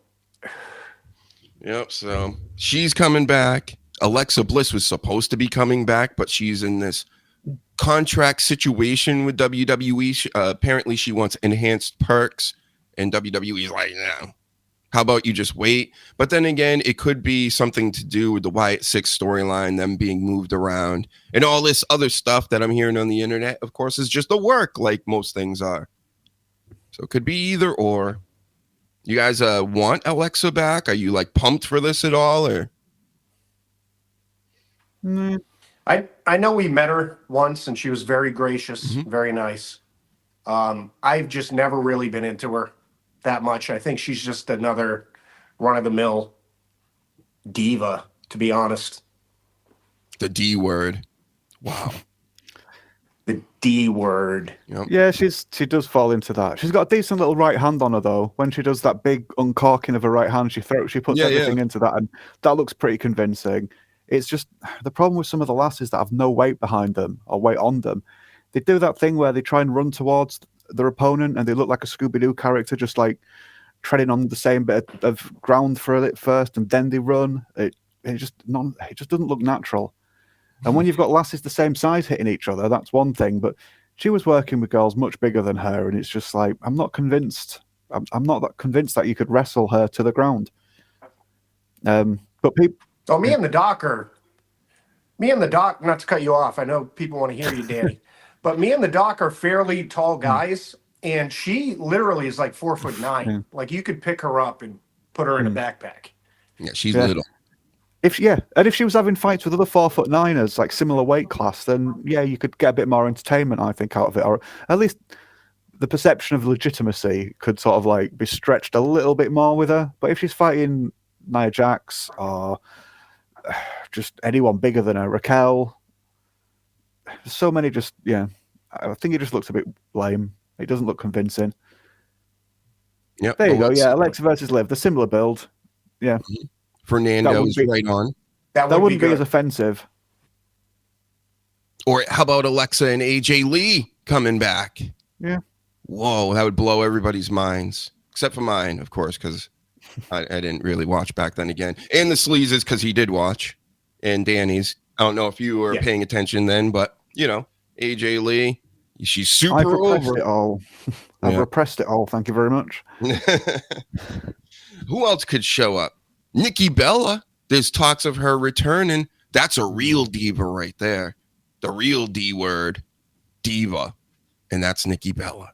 Yep. So she's coming back. Alexa Bliss was supposed to be coming back, but she's in this contract situation with WWE. Apparently, she wants enhanced perks, and WWE's like, no, How about you just wait? But then again, it could be something to do with the Wyatt Six storyline, them being moved around, and all this other stuff that I'm hearing on the internet, of course, is just a work like most things are. So it could be either or. You guys want Alexa back? Are you like pumped for this at all? Or I know we met her once and she was very gracious, very nice. I've just never really been into her that much. I think she's just another run-of-the-mill diva, to be honest. the D word. Wow. The D word. Yep. Yeah, she does fall into that. She's got a decent little right hand on her though. When she does that big uncorking of her right hand, she puts everything into that, and that looks pretty convincing. It's just the problem with some of the lasses that have no weight behind them or weight on them. They do that thing where they try and run towards their opponent and they look like a Scooby-Doo character, just like treading on the same bit of ground for it first and then they run. It just doesn't look natural. And when you've got lasses the same size hitting each other, that's one thing. But she was working with girls much bigger than her, and it's just like I'm not convinced. I'm not that convinced that you could wrestle her to the ground. But people. Oh, me and the doc, not to cut you off. I know people want to hear you, Danny. But me and the doc are fairly tall guys, and she literally is like 4'9". Like you could pick her up and put her in a backpack. Yeah, she's little. And if she was having fights with other 4'9ers, like similar weight class, then yeah, you could get a bit more entertainment, I think, out of it, or at least the perception of legitimacy could sort of like be stretched a little bit more with her. But if she's fighting Nia Jax or just anyone bigger than her, Raquel, so many I think it just looks a bit lame. It doesn't look convincing. Yep. There you go. Yeah, Alexa versus Liv, the similar build. Yeah. Fernando's right on. That wouldn't be as offensive. Or how about Alexa and AJ Lee coming back? Yeah. Whoa, that would blow everybody's minds. Except for mine, of course, because I didn't really watch back then again. And the Sleazes, because he did watch. And Danny's. I don't know if you were paying attention then, but, AJ Lee, she's super I've repressed over. it all. I've repressed it all. Thank you very much. Who else could show up? Nikki Bella. There's talks of her returning. That's a real diva right there. The real D word, diva. And that's Nikki Bella.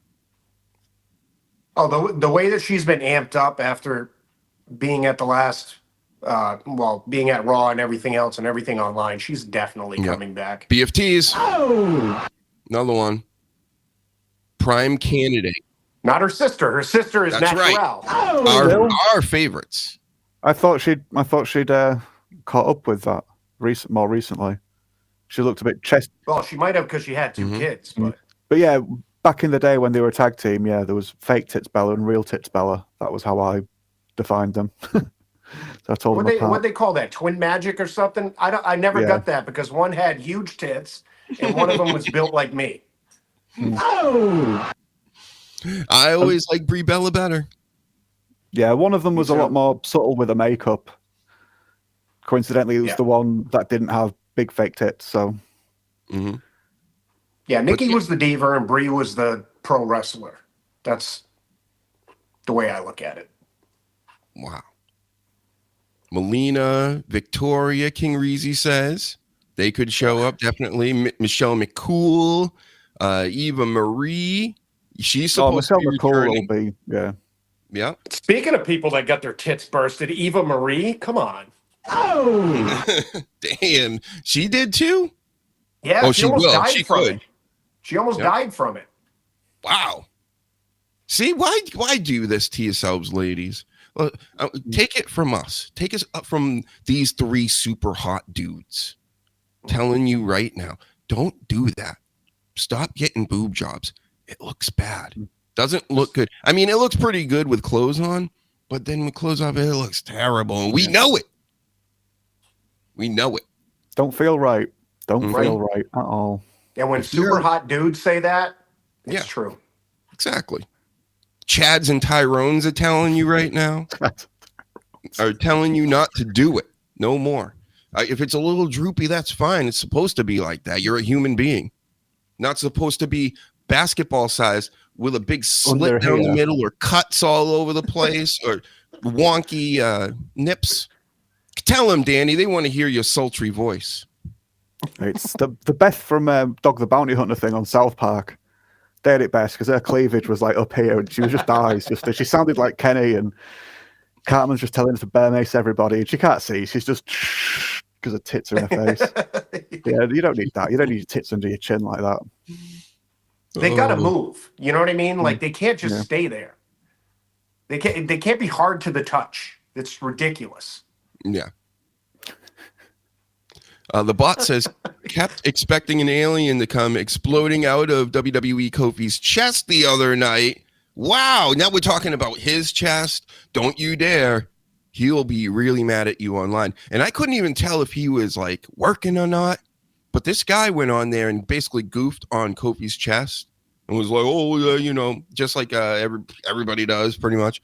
Oh, the way that she's been amped up after being at the last, being at Raw and everything else and everything online, she's definitely coming back. BFTs. Oh! Another one. Prime candidate. Not her sister. Her sister is That's Natural. Right. Oh, our favorites. I thought she'd caught up with that more recently. She looked a bit chest. Well, she might have because she had two kids, But yeah, back in the day when they were a tag team, yeah, there was fake Tits Bella and real Tits Bella. That was how I defined them. So I told them apart. What they call that? Twin magic or something? I never got that because one had huge tits and one of them was built like me. Oh! I always like Brie Bella better. Yeah, one of them was a lot more subtle with the makeup. Coincidentally, it was the one that didn't have big fake tits. So, yeah, Nikki was the diva and Brie was the pro wrestler. That's the way I look at it. Wow. Melina, Victoria, King Reezy says they could show up definitely. Michelle McCool, Eva Marie. She's supposed to be returning. Will be, yeah. Speaking of people that got their tits bursted, Eva Marie, come on. Oh, damn. She did too? Yeah, oh, she almost will. died She from could. it. She almost died from it. Wow. See, why do this to yourselves, ladies? Take it from us. Take us up from these three super hot dudes. Telling you right now, don't do that. Stop getting boob jobs. It looks bad. Doesn't look good. I mean, it looks pretty good with clothes on, but then with clothes off, it looks terrible. And we know it. We know it. Don't feel right. Don't feel right at all. And when super hot dudes say that, it's true. Exactly. Chads and Tyrones are telling you right now. Are telling you not to do it. No more. If it's a little droopy, that's fine. It's supposed to be like that. You're a human being. Not supposed to be basketball size with a big slit down the middle or cuts all over the place or wonky nips. Tell them, Danny. They want to hear your sultry voice. It's the Beth from Dog the Bounty Hunter thing on South Park. They had it best because her cleavage was like up here, and she was just eyes. She sounded like Kenny, and Cartman's just telling her to bear mace everybody, and she can't see. She's just because her tits are in her face. Yeah, you don't need that. You don't need your tits under your chin like that. They gotta move. You know what I mean? Like they can't just stay there. They can't be hard to the touch. It's ridiculous. Yeah. The bot says, kept expecting an alien to come exploding out of WWE Kofi's chest the other night. Wow, now we're talking about his chest. Don't you dare. He'll be really mad at you online. And I couldn't even tell if he was like working or not. But this guy went on there and basically goofed on Kofi's chest and was like, oh, just like everybody does pretty much.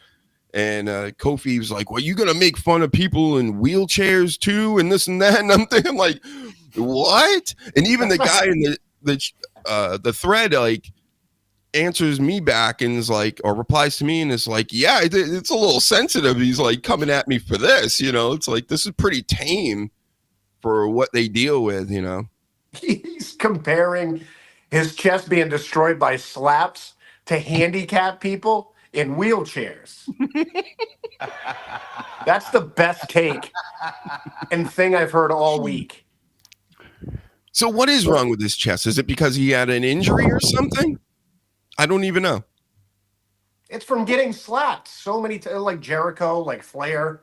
And Kofi was like, well, you going to make fun of people in wheelchairs too and this and that? And I'm thinking like, what? And even the guy in the thread like answers me back and is like, or replies to me and is like, yeah, it's a little sensitive. He's like coming at me for this, It's like, this is pretty tame for what they deal with, He's comparing his chest being destroyed by slaps to handicapped people in wheelchairs. That's the best take and thing I've heard all week. So what is wrong with his chest? Is it because he had an injury or something? I don't even know. It's from getting slapped so many times, like Jericho, like Flair.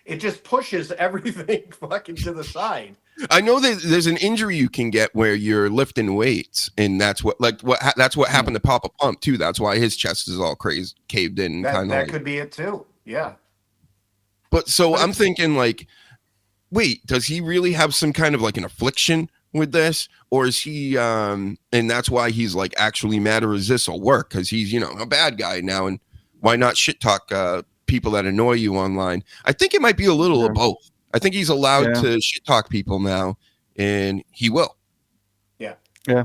It just pushes everything fucking to the side. I know that there's an injury you can get where you're lifting weights, and that's what happened to Papa Pump too. That's why his chest is all crazy, caved in. That could be it too. Yeah. But I'm thinking like, wait, does he really have some kind of like an affliction with this, or is he? And that's why he's like actually mad, or is this a work? Because he's a bad guy now, and why not shit talk people that annoy you online? I think it might be a little of both. I think he's allowed to shit talk people now, and he will. Yeah. Yeah.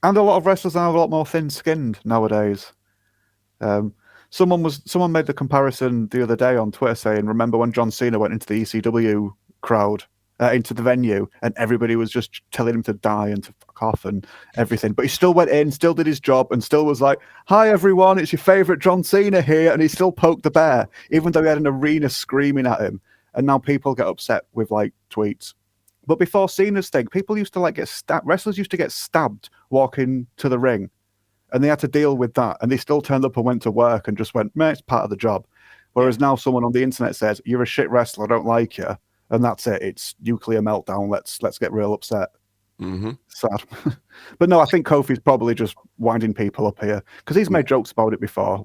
And a lot of wrestlers are a lot more thin-skinned nowadays. Someone made the comparison the other day on Twitter saying, remember when John Cena went into the ECW crowd, into the venue, and everybody was just telling him to die and to fuck off and everything. But he still went in, still did his job, and still was like, hi, everyone, it's your favourite John Cena here. And he still poked the bear, even though he had an arena screaming at him. And now people get upset with like tweets. But before Cena's thing, people used to like get stabbed. Wrestlers used to get stabbed walking to the ring, and they had to deal with that. And they still turned up and went to work and just went, man, it's part of the job. Whereas now someone on the internet says, you're a shit wrestler, I don't like you. And that's it. It's nuclear meltdown. Let's get real upset. Mm-hmm. Sad. But no, I think Kofi's probably just winding people up here because he's made jokes about it before.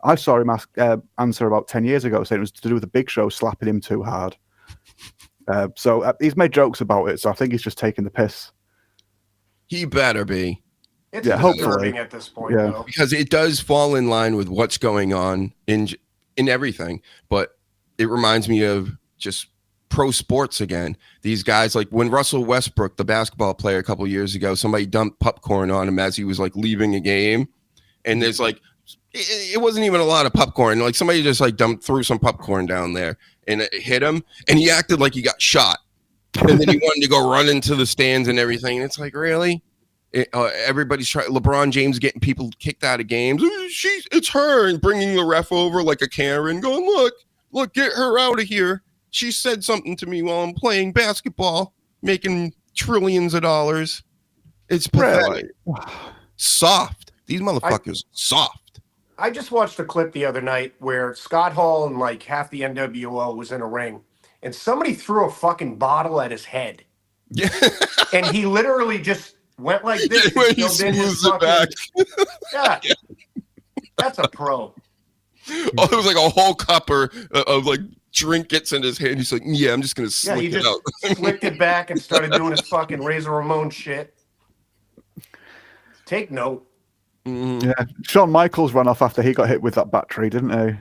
I saw him answer about 10 years ago saying it was to do with the Big Show slapping him too hard. So he's made jokes about it. So I think he's just taking the piss. He better be. It's disturbing at this point, though. Because it does fall in line with what's going on in everything. But it reminds me of just pro sports again. These guys, like when Russell Westbrook, the basketball player a couple of years ago, somebody dumped popcorn on him as he was like leaving a game. And there's like, it wasn't even a lot of popcorn. Like somebody just like threw some popcorn down there and it hit him. And he acted like he got shot. And then he wanted to go run into the stands and everything. And it's like, really? Everybody's trying. LeBron James getting people kicked out of games. It's her, and bringing the ref over like a Karen, going, look, get her out of here. She said something to me while I'm playing basketball, making trillions of dollars. It's pathetic. Really? Soft. These motherfuckers soft. I just watched a clip the other night where Scott Hall and like half the NWO was in a ring, and somebody threw a fucking bottle at his head. Yeah. And he literally just went like this. Yeah, he smooths it back. Yeah. That's a pro. Oh, it was like a whole cupper of like drink gets in his hand. He's like, yeah, I'm just going to slick it out. He just slicked it back and started doing his fucking Razor Ramon shit. Take note. Yeah, Shawn Michaels ran off after he got hit with that battery, didn't he?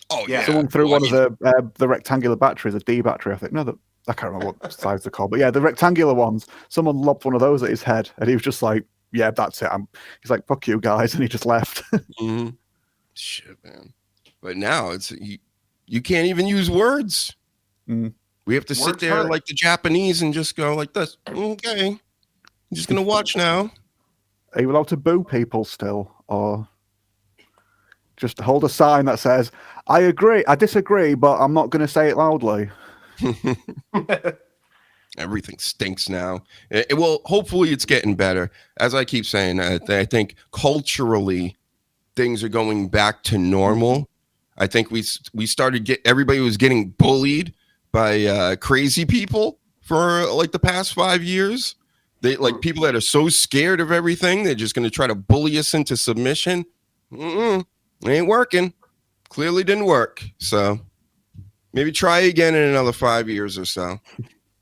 Oh yeah. Someone threw one of the rectangular batteries, a D battery, I think. No, I can't remember what size they're called, but yeah, the rectangular ones. Someone lobbed one of those at his head, and he was just like, "Yeah, that's it." He's like, "Fuck you guys," and he just left. Mm-hmm. Shit, man. But now you can't even use words. We have to sit there like the Japanese and just go like this. Okay, I'm just gonna watch now. Are you allowed to boo people still, or just hold a sign that says, I disagree, but I'm not going to say it loudly? Everything stinks now. Well, hopefully it's getting better. As I keep saying, I think culturally things are going back to normal. I think we started everybody was getting bullied by crazy people for like the past 5 years. They like people that are so scared of everything, they're just going to try to bully us into submission. It ain't working. Clearly didn't work. So maybe try again in another 5 years or so.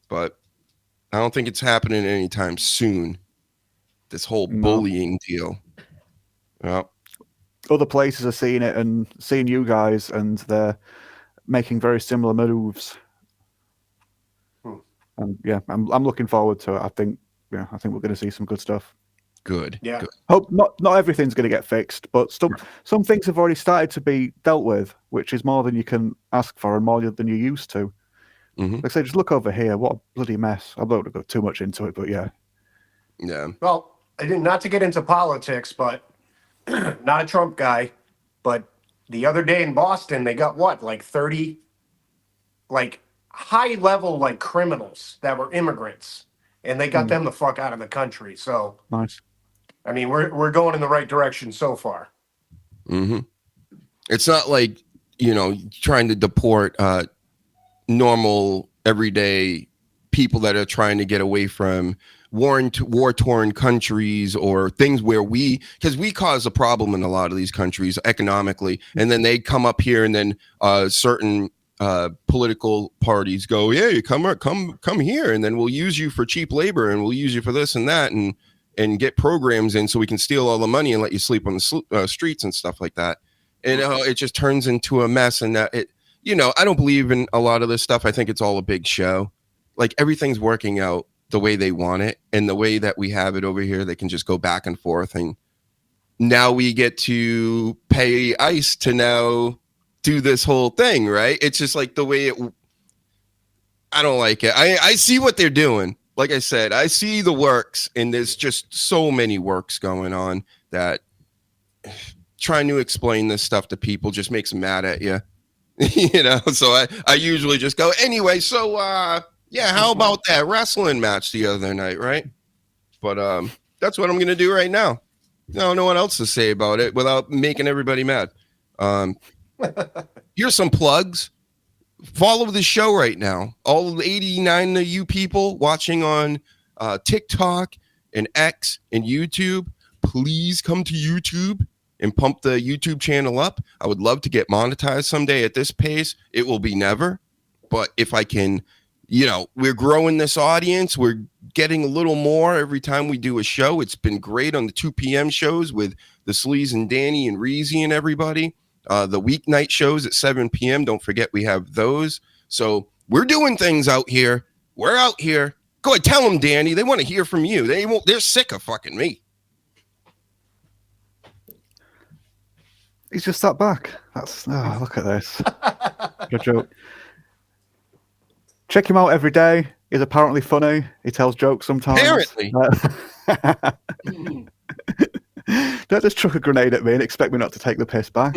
But I don't think it's happening anytime soon. This whole bullying deal. Yeah. Other places are seeing it and seeing you guys, and they're making very similar moves. And yeah, I'm looking forward to it. I think we're going to see some good stuff. Good. Yeah. Good. Hope not everything's going to get fixed, but some things have already started to be dealt with, which is more than you can ask for and more than you're used to. Like I say, just look over here. What a bloody mess. I don't want to go too much into it, but yeah. Yeah. Well, I didn't, not to get into politics, but not a Trump guy, but the other day in Boston, they got like 30 like high level like criminals that were immigrants, and they got them the fuck out of the country. So Nice. I mean, we're going in the right direction so far. It's not like, trying to deport normal everyday people that are trying to get away from war-torn countries or things where because we cause a problem in a lot of these countries economically, and then they come up here, and then certain political parties go, yeah, you come here, and then we'll use you for cheap labor, and we'll use you for this and that, and get programs in so we can steal all the money and let you sleep on the streets and stuff like that. And it just turns into a mess. And I don't believe in a lot of this stuff. I think it's all a big show. Like everything's working out the way they want it, and the way that we have it over here, they can just go back and forth. And now we get to pay ICE to now do this whole thing, right? It's just like the way I don't like it. I see what they're doing. Like I said, I see the works, and there's just so many works going on that trying to explain this stuff to people just makes them mad at you. So I usually just go, anyway, so how about that wrestling match the other night, right? But that's what I'm going to do right now. I don't know what else to say about it without making everybody mad. Here's some plugs. Follow the show right now. All 89 of you people watching on TikTok and X and YouTube, please come to YouTube and pump the YouTube channel up. I would love to get monetized someday. At this pace, it will be never. But if I can, we're growing this audience. We're getting a little more every time we do a show. It's been great on the 2 p.m. shows with the Sleaze and Danny and Reezy and everybody. The weeknight shows at 7 p.m. Don't forget we have those. So we're doing things out here. We're out here. Go ahead, tell them, Danny. They want to hear from you. They're sick of fucking me. He's just sat back. Look at this. Good joke. Check him out every day. He's apparently funny. He tells jokes sometimes. Apparently. Don't just chuck a grenade at me and expect me not to take the piss back.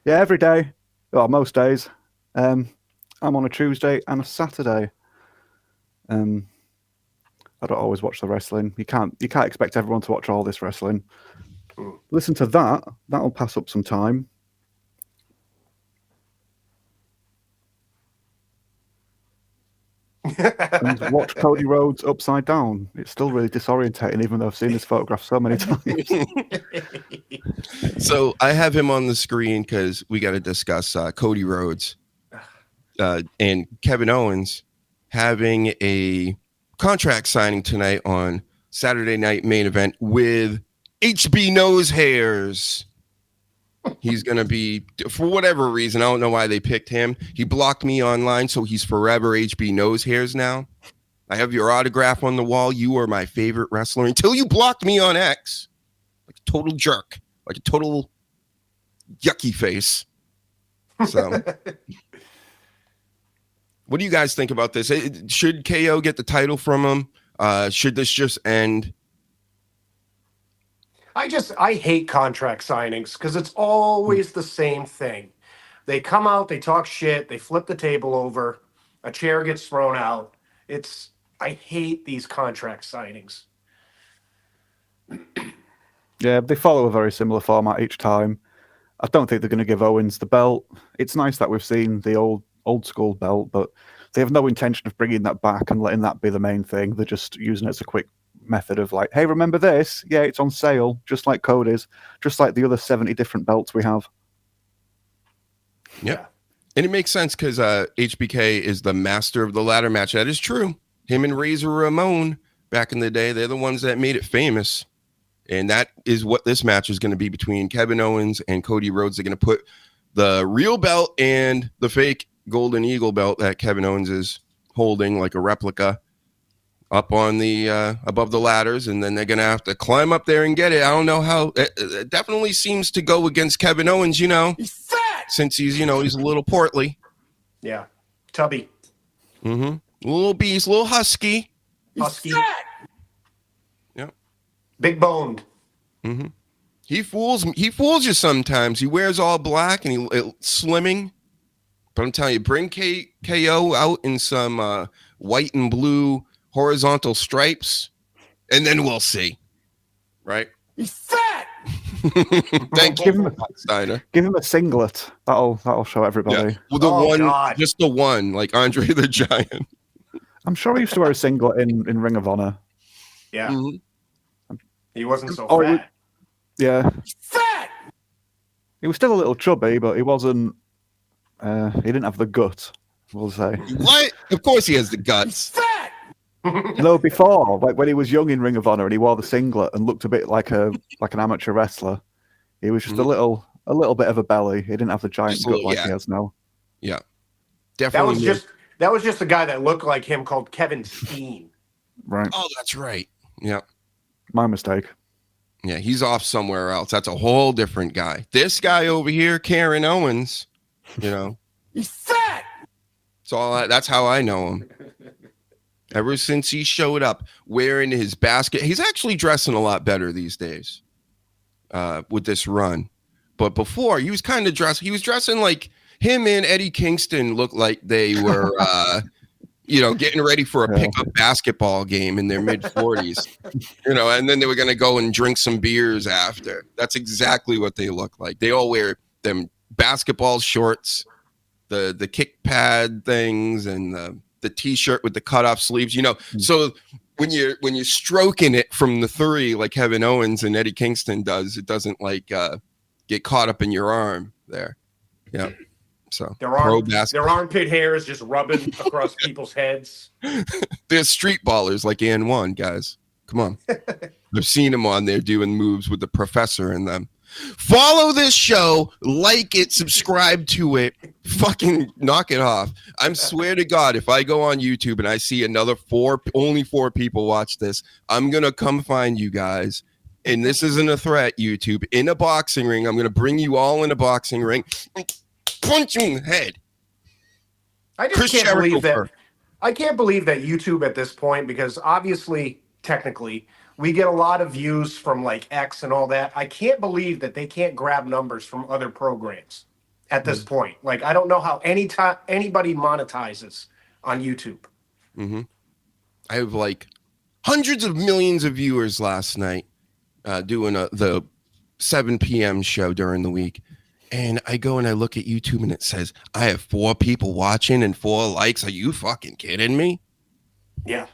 Yeah, every day. Well, most days. I'm on a Tuesday and a Saturday. I don't always watch the wrestling. You can't expect everyone to watch all this wrestling. Listen to that. That'll pass up some time. And watch Cody Rhodes upside down. It's still really disorientating, even though I've seen this photograph so many times. So I have him on the screen because we got to discuss Cody Rhodes and Kevin Owens having a contract signing tonight on Saturday Night Main Event with HB Nose Hairs. He's going to be, for whatever reason, I don't know why they picked him. He blocked me online, so he's forever HB Nose Hairs now. I have your autograph on the wall. You are my favorite wrestler until you blocked me on X. Like a total jerk. Like a total yucky face. So, what do you guys think about this? Should KO get the title from him? Should this just end? I hate contract signings because it's always the same thing. They come out, they talk shit, they flip the table over, a chair gets thrown out. I hate these contract signings. Yeah, they follow a very similar format each time. I don't think they're going to give Owens the belt. It's nice that we've seen the old school belt, but they have no intention of bringing that back and letting that be the main thing. They're just using it as a quick method of like, hey, remember this? Yeah, it's on sale, just like Cody's, just like the other 70 different belts we have. Yep. And it makes sense because HBK is the master of the ladder match. That is true. Him and Razor Ramon back in the day, they're the ones that made it famous. And that is what this match is going to be between Kevin Owens and Cody Rhodes. They're going to put the real belt and the fake Golden Eagle belt that Kevin Owens is holding like a replica up on the above the ladders, and then they're gonna have to climb up there and get it. I don't know how. It definitely seems to go against Kevin Owens. He's fat since he's a little portly. Yeah, tubby. Little beast, little husky. Husky. Yeah. Big boned. He fools you sometimes. He wears all black and he slimming. But I'm telling you, bring KO out in some white and blue horizontal stripes, and then we'll see. Right? He's fat. Thank you, Steiner. Give him a singlet. That'll show everybody. Yeah. Well, just the one, like Andre the Giant. I'm sure he used to wear a singlet in Ring of Honor. Yeah. He wasn't so Oh, fat. Yeah. He's fat. He was still a little chubby, but he wasn't. He didn't have the gut, we'll say. What? Of course he has the guts. Fat. No, before, like when he was young in Ring of Honor and he wore the singlet and looked a bit like an amateur wrestler, he was just a little bit of a belly. He didn't have the giant gut like he has now. Yeah, definitely. That was just a guy that looked like him called Kevin Steen. Right. Oh, that's right. Yeah. My mistake. Yeah, he's off somewhere else. That's a whole different guy. This guy over here, Karen Owens, he's fat. That's how I know him. Ever since he showed up wearing his basket, he's actually dressing a lot better these days with this run. But before, he was kind of dressing like him and Eddie Kingston looked like they were, getting ready for a pickup basketball game in their mid-40s, and then they were going to go and drink some beers after. That's exactly what they look like. They all wear them basketball shorts, the kick pad things, and the T-shirt with the cutoff sleeves. So when you're stroking it from the three like Kevin Owens and Eddie Kingston does, it doesn't get caught up in your arm there. Yeah. So their armpit hair is just rubbing across people's heads. They're street ballers like Ann One, guys. Come on. I've seen them on there doing moves with the professor and them. Follow this show, like it, subscribe to it, fucking knock it off. I swear to God, if I go on YouTube and I see only four people watch this, I'm going to come find you guys. And this isn't a threat, YouTube. In a boxing ring, I'm going to bring you all in a boxing ring. Punch you in the head. I just can't believe that. I can't believe that YouTube at this point, because obviously, technically, we get a lot of views from like X and all that. I can't believe that they can't grab numbers from other programs at this point. Like, I don't know how anybody monetizes on YouTube. I have like hundreds of millions of viewers last night doing the 7 p.m. show during the week. And I go and I look at YouTube and it says, I have 4 people watching and 4 likes. Are you fucking kidding me? Yeah.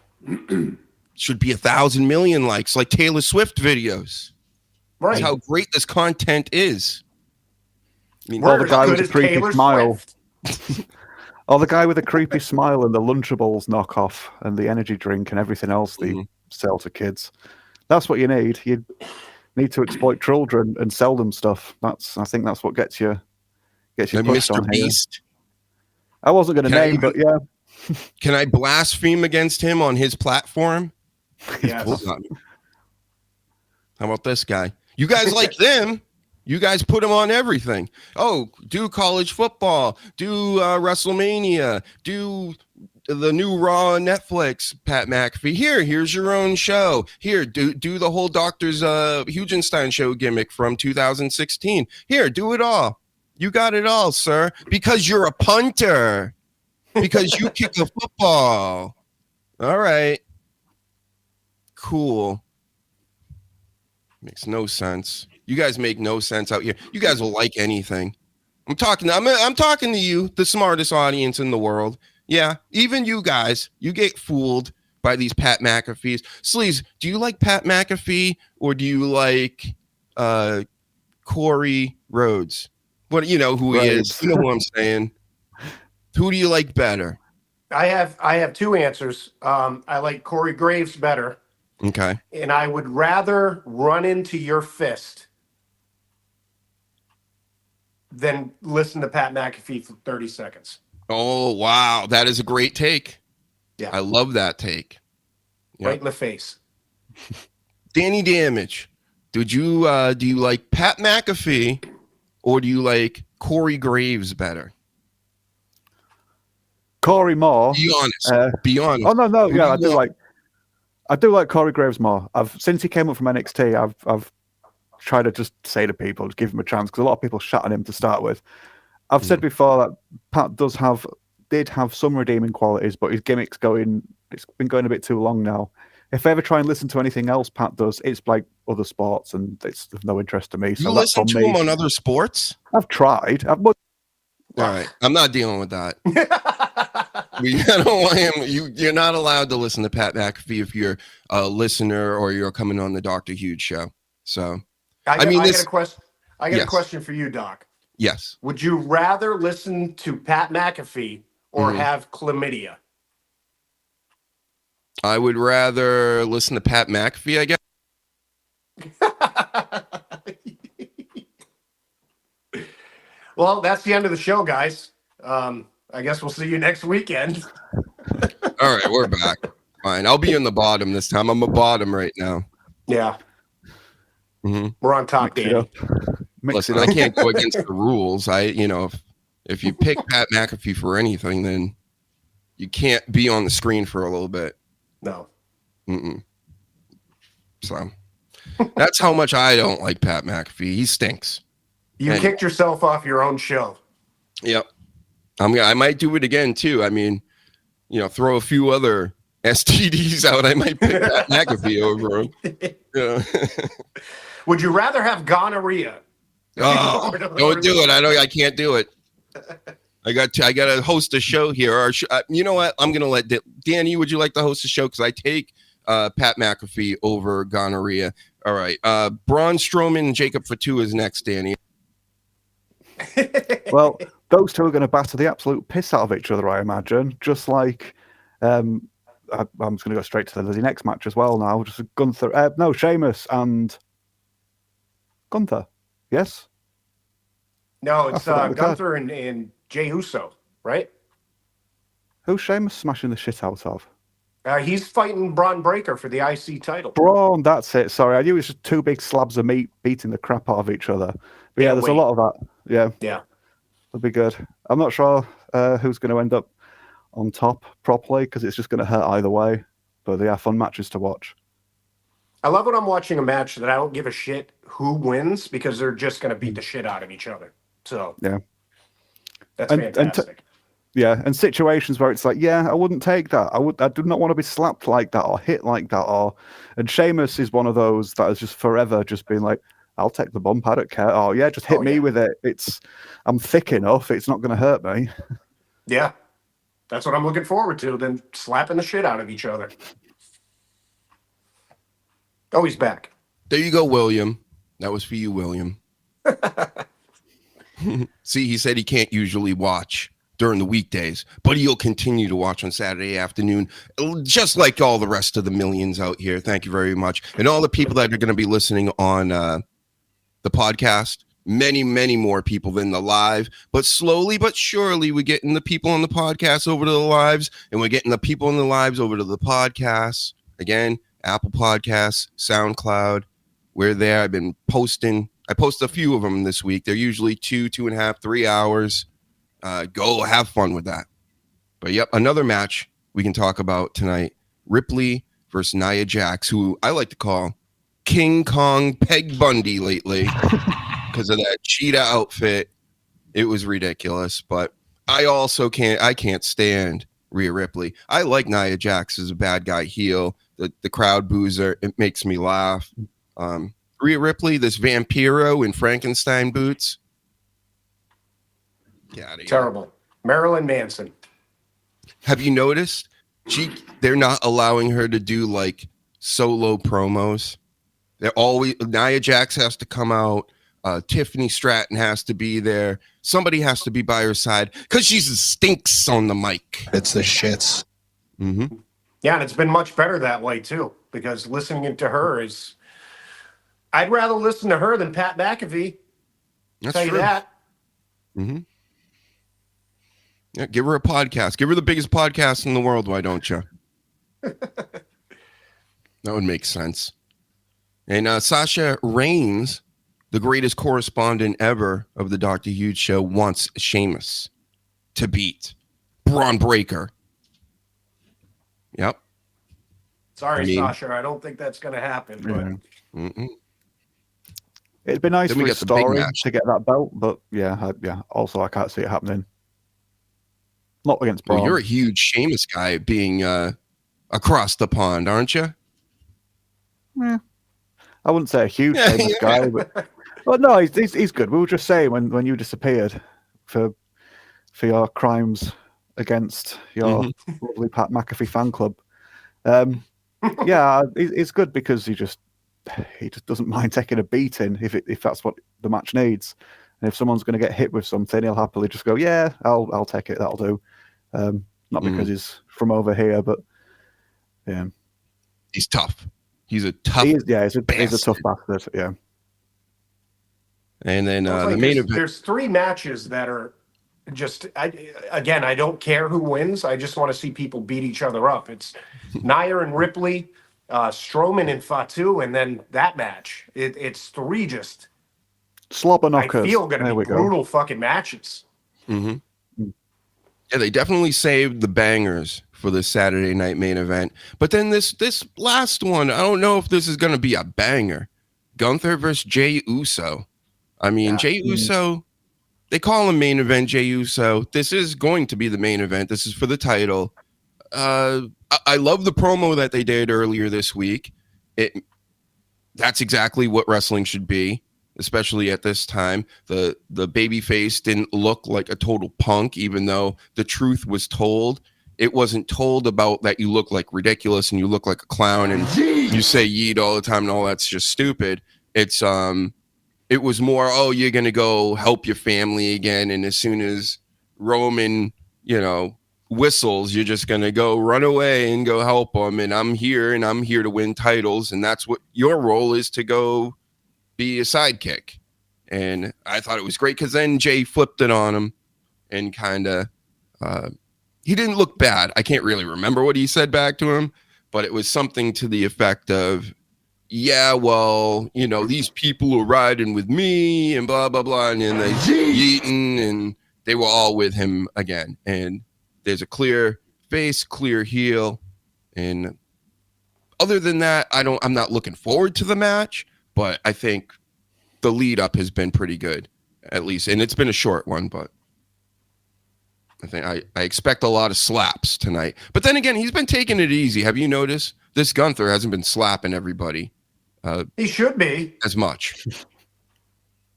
Should be 1,000 million likes like Taylor Swift videos. Right. That's how great this content is. I mean, the guy with the creepy smile. The guy with the creepy smile and the Lunchables knockoff and the energy drink and everything else they sell to kids. That's what you need. You need to exploit children and sell them stuff. I think that's what gets you pushed Mr. on here. Beast. I wasn't going to name, but yeah. Can I blaspheme against him on his platform? Yes. How about this guy? You guys like them? You guys put him on everything. Oh, do college football, do WrestleMania, do the new Raw on Netflix, Pat McAfee. Here's your own show. Here, do the whole Doctor's Hugenstein show gimmick from 2016. Here, do it all. You got it all, sir, because you're a punter. Because you kick a football. All right. Cool. Makes no sense. You guys make no sense out here. You guys will like anything. I'm talking to you, the smartest audience in the world. Yeah, even you guys, you get fooled by these Pat McAfees. Sleaze, do you like Pat McAfee or do you like Corey Rhodes? What you know who he is? You know who I'm saying. Who do you like better? I have two answers. I like Corey Graves better. Okay. And I would rather run into your fist than listen to Pat McAfee for 30 seconds. Oh, wow. That is a great take. Yeah. I love that take. Yep. Right in the face. Danny Damage. Do you like Pat McAfee or do you like Corey Graves better? Corey more. Be honest. Be honest. Oh no, yeah, I do like Corey Graves more. Since he came up from NXT, I've tried to just say to people, just give him a chance, because a lot of people shat on him to start with. I've said before that Pat did have some redeeming qualities, but his it's been going a bit too long now. If I ever try and listen to anything else Pat does, it's like other sports, and it's of no interest to me. So you listen to him on other sports? I've tried. All right, I'm not dealing with that. I don't want him. You're not allowed to listen to Pat McAfee if you're a listener or you're coming on the Dr. Huge show. So, I got a question for you, Doc. Yes. Would you rather listen to Pat McAfee or have chlamydia? I would rather listen to Pat McAfee, I guess. Well, that's the end of the show, guys. I guess we'll see you next weekend. All right, we're back. Fine. I'll be in the bottom this time. I'm a bottom right now. Yeah. We're on top, Danny. Listen, I can't go against the rules. If you pick Pat McAfee for anything, then you can't be on the screen for a little bit. No. So that's how much I don't like Pat McAfee. He stinks. You kicked yourself off your own show. Yep. I might do it again too. I mean, throw a few other STDs out. I might pick Pat McAfee over him. Yeah. Would you rather have gonorrhea? Oh, don't do it. I can't do it. I got to host a show here. You know what? I'm going to let Danny, would you like to host a show? Because I take Pat McAfee over gonorrhea. All right. Braun Strowman and Jacob Fatu is next, Danny. Well, those two are going to batter the absolute piss out of each other, I imagine. Just like, I'm just going to go straight to the next match as well now. Just Gunther. No, Sheamus and Gunther. Yes? No, it's Gunther and Jey Uso, right? Who's Sheamus smashing the shit out of? He's fighting Braun Breaker for the IC title. Braun, that's it. Sorry, I knew it was just two big slabs of meat beating the crap out of each other. But yeah, there's a lot of that. Yeah. Yeah. That'll be good. I'm not sure who's going to end up on top properly because it's just going to hurt either way. But they are fun matches to watch. I love when I'm watching a match that I don't give a shit who wins because they're just going to beat the shit out of each other. So yeah, that's fantastic. And situations where it's like, yeah, I wouldn't take that. I do not want to be slapped like that or hit like that. And Sheamus is one of those that has just forever just been like, I'll take the bump. I don't care. Oh yeah, just hit me with it. I'm thick enough. It's not going to hurt me. Yeah, that's what I'm looking forward to. Then slapping the shit out of each other. Oh, he's back. There you go, William. That was for you, William. See, he said he can't usually watch during the weekdays, but he'll continue to watch on Saturday afternoon, just like all the rest of the millions out here. Thank you very much. And all the people that are going to be listening on the podcast, many, many more people than the live, but slowly but surely we're getting the people on the podcast over to the lives, and we're getting the people on the lives over to the podcasts. Again, Apple Podcasts, SoundCloud, we're there. I've been posting I post a few of them this week. They're usually 2.5, 3 hours. Go have fun with that. But yep, another match we can talk about tonight. Ripley versus Nia Jax, who I like to call King Kong Peg Bundy lately because of that cheetah outfit. It was ridiculous, but I can't stand Rhea Ripley. I like Nia Jax as a bad guy heel. The crowd boozer, it makes me laugh. Rhea Ripley, this Vampiro in Frankenstein boots. Yeah, Terrible. Marilyn Manson. Have you noticed? They're not allowing her to do like solo promos. They're always Nia Jax has to come out. Tiffany Stratton has to be there. Somebody has to be by her side because she stinks on the mic. It's the shits. Mm-hmm. Yeah, and it's been much better that way too, because listening to her is. I'd rather listen to her than Pat McAfee. That's tell true. you that. Mm-hmm. Yeah, give her a podcast. Give her the biggest podcast in the world. Why don't you? That would make sense. And Sasha Reigns, the greatest correspondent ever of the Dr. Huge Show, wants Sheamus to beat Braun Breaker. Yep. Sorry, Sasha. I don't think that's going to happen. But it'd be nice Then for we his get the big story match. to get that belt, but yeah. Also, I can't see it happening. Not against Braun. Well, you're a huge Sheamus guy being across the pond, aren't you? Yeah. I wouldn't say a huge famous guy, but no, he's good. We were just saying when you disappeared for your crimes against your lovely Pat McAfee fan club. Yeah, he's good because he just doesn't mind taking a beating if that's what the match needs. And if someone's going to get hit with something, he'll happily just go, yeah, I'll take it. That'll do. Not because he's from over here, but yeah, he's tough. He's a tough. He's a tough bastard. Yeah. And then the main event. There's 3 matches that are just. I don't care who wins. I just want to see people beat each other up. It's Nia and Ripley, Strowman and Fatu, and then that match. It's 3 just. Slobber knockers. I feel going to be brutal fucking matches. Mm-hmm. Yeah, they definitely saved the bangers for the Saturday night main event. But then this last one, I don't know if this is going to be a banger. Gunther versus Jey Uso. I mean, Jey Uso, they call him main event Jey Uso. This is going to be the main event. This is for the title. I love the promo that they did earlier this week. That's exactly what wrestling should be, especially at this time. The babyface didn't look like a total punk, even though the truth was told. It wasn't told about that you look like ridiculous and you look like a clown and you say yeet all the time and all that's just stupid. It was more, oh, you're going to go help your family again. And as soon as Roman, whistles, you're just going to go run away and go help them. And I'm here to win titles. And that's what your role is, to go be a sidekick. And I thought it was great because then Jay flipped it on him and kind of, he didn't look bad. I can't really remember what he said back to him, but it was something to the effect of, yeah, well, these people are riding with me and blah, blah, blah. And then they yeeting and they were all with him again. And there's a clear face, clear heel. And other than that, I'm not looking forward to the match, but I think the lead up has been pretty good, at least. And it's been a short one, but I think I expect a lot of slaps tonight. But then again, he's been taking it easy. Have you noticed? This Gunther hasn't been slapping everybody. He should be. As much.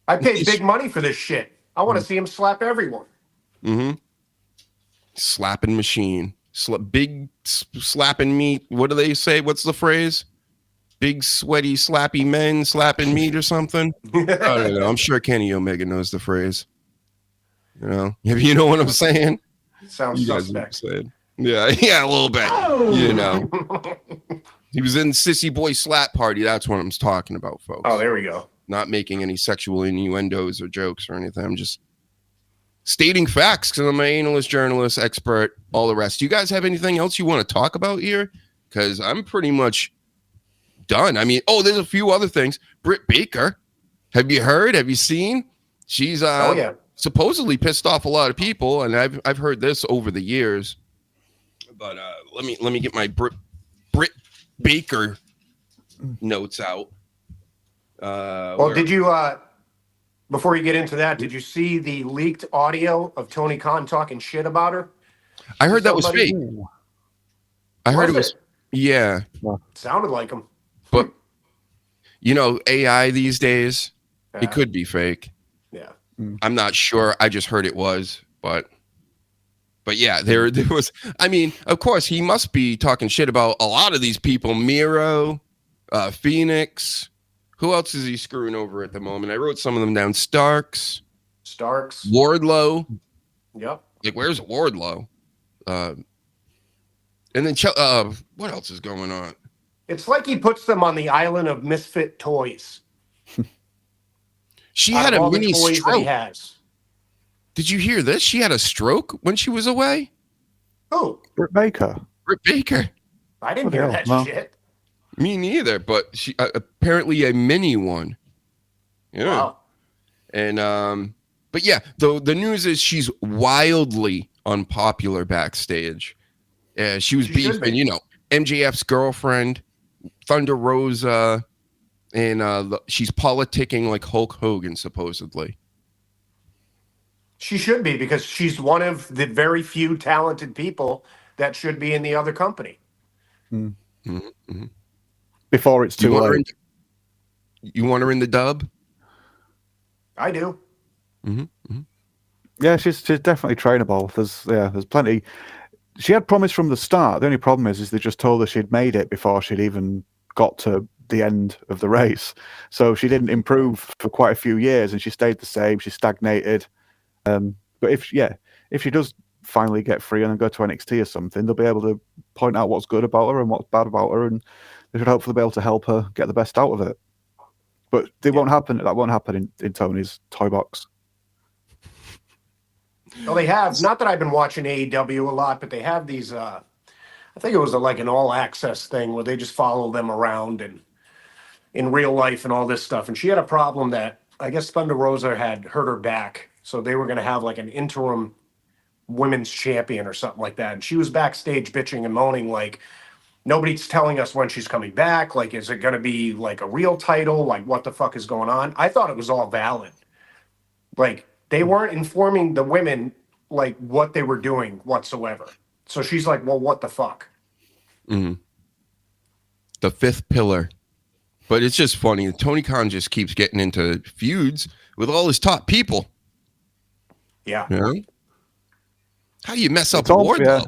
I paid big money for this shit. I want to see him slap everyone. Mm-hmm. Slapping machine. Big slapping meat. What do they say? What's the phrase? Big sweaty slappy men slapping meat or something? I don't know. I'm sure Kenny Omega knows the phrase. If you know what I'm saying. Sounds suspect. Yeah, a little bit. He was in Sissy Boy Slap Party. That's what I'm talking about, folks. Oh, there we go. Not making any sexual innuendos or jokes or anything. I'm just stating facts because I'm an analyst, journalist, expert, all the rest. Do you guys have anything else you want to talk about here? Because I'm pretty much done. I mean, there's a few other things. Britt Baker Have you heard? Have you seen? She's supposedly pissed off a lot of people, and I've heard this over the years. But let me get my Britt Baker notes out. Well, did you before you get into that, did you see the leaked audio of Tony Khan talking shit about her? I heard that was fake. I heard it was. Yeah. Sounded like him. But AI these days, it could be fake. Yeah. I'm not sure. I just heard it was, but yeah, there was. I mean, of course, he must be talking shit about a lot of these people. Miro, Phoenix. Who else is he screwing over at the moment? I wrote some of them down. Starks. Wardlow. Yep. Like, where's Wardlow? And then what else is going on? It's like he puts them on the island of misfit toys. She had a mini stroke. He has. Did you hear this? She had a stroke when she was away. Who? Britt Baker. I didn't hear that shit. Me neither, but she apparently a mini one. Yeah. Wow. And but yeah, the news is she's wildly unpopular backstage. She was beefing, MJF's girlfriend, Thunder Rosa, and she's politicking like Hulk Hogan, supposedly. She should be, because she's one of the very few talented people that should be in the other company. Before it's too late. You want her in the dub? I do. Yeah, she's definitely trainable. There's plenty. She had promised from the start. The only problem is they just told her she'd made it before she'd even got to the end of the race. So she didn't improve for quite a few years, and she stayed the same. She stagnated. But if she does finally get free and then go to NXT or something, they'll be able to point out what's good about her and what's bad about her, and they should hopefully be able to help her get the best out of it. But won't happen. That won't happen in Tony's toy box. Well, they have, not that I've been watching AEW a lot, but they have these, I think it was like an all access thing where they just follow them around and in real life and all this stuff. And she had a problem that I guess Thunder Rosa had hurt her back. So they were going to have like an interim women's champion or something like that. And she was backstage bitching and moaning like, nobody's telling us when she's coming back. Like, is it going to be like a real title? Like, what the fuck is going on? I thought it was all valid. Like, they weren't informing the women like what they were doing whatsoever. So she's like, well, what the fuck? The fifth pillar. But it's just funny. Tony Khan just keeps getting into feuds with all his top people. Yeah. How do you mess up Wardlow? Yeah.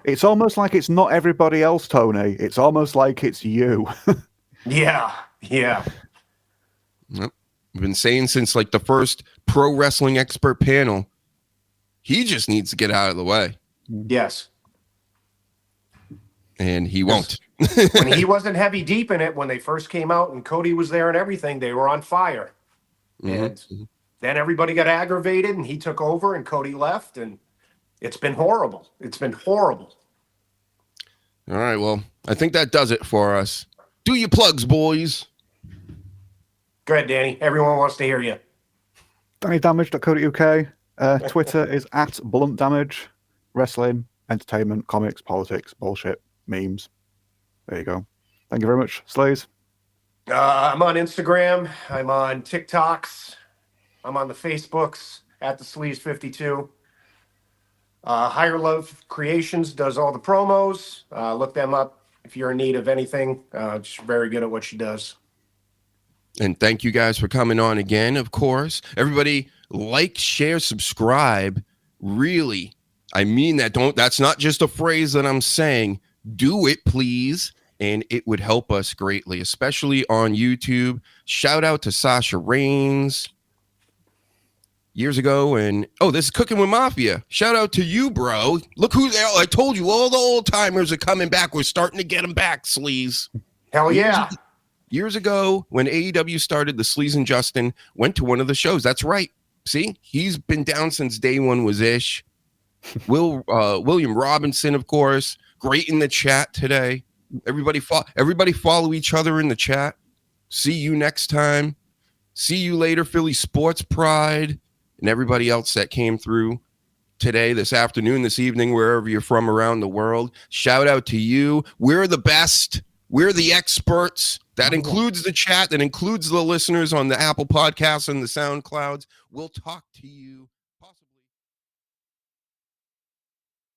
It's almost like it's not everybody else, Tony. It's almost like it's you. Yeah. Yep. I've been saying since like the first pro wrestling expert panel, he just needs to get out of the way. Yes. And he won't. When he wasn't heavy deep in it, when they first came out and Cody was there and everything, they were on fire. And then everybody got aggravated and he took over and Cody left, and it's been horrible. It's been horrible. All right. Well, I think that does it for us. Do your plugs, boys. Go ahead, Danny. Everyone wants to hear you. DannyDamage.co.uk. Twitter is at Blunt Damage. Wrestling, entertainment, comics, politics, bullshit, memes. There you go. Thank you very much, Sleaze. I'm on Instagram. I'm on TikToks. I'm on the Facebooks at the Sleaze52. Higher Love Creations does all the promos. Look them up if you're in need of anything. She's very good at what she does. And thank you guys for coming on again, of course. Everybody, like, share, subscribe. Really, I mean that. That's not just a phrase that I'm saying. Do it, please. And it would help us greatly, especially on YouTube. Shout out to Sasha Reigns years ago. And, this is Cooking with Mafia. Shout out to you, bro. Look who's there. I told you, all the old timers are coming back. We're starting to get them back, Sleaze. Hell yeah. Years ago, when AEW started, the Sleaze and Justin went to one of the shows. That's right. See, he's been down since day one was Ish. William Robinson, of course, great in the chat today. Everybody follow each other in the chat. See you next time. See you later, Philly Sports Pride, and everybody else that came through today, this afternoon, this evening, wherever you're from around the world. Shout out to you. We're the best. We're the experts. That includes the chat. That includes the listeners on the Apple Podcasts and the SoundClouds. We'll talk to you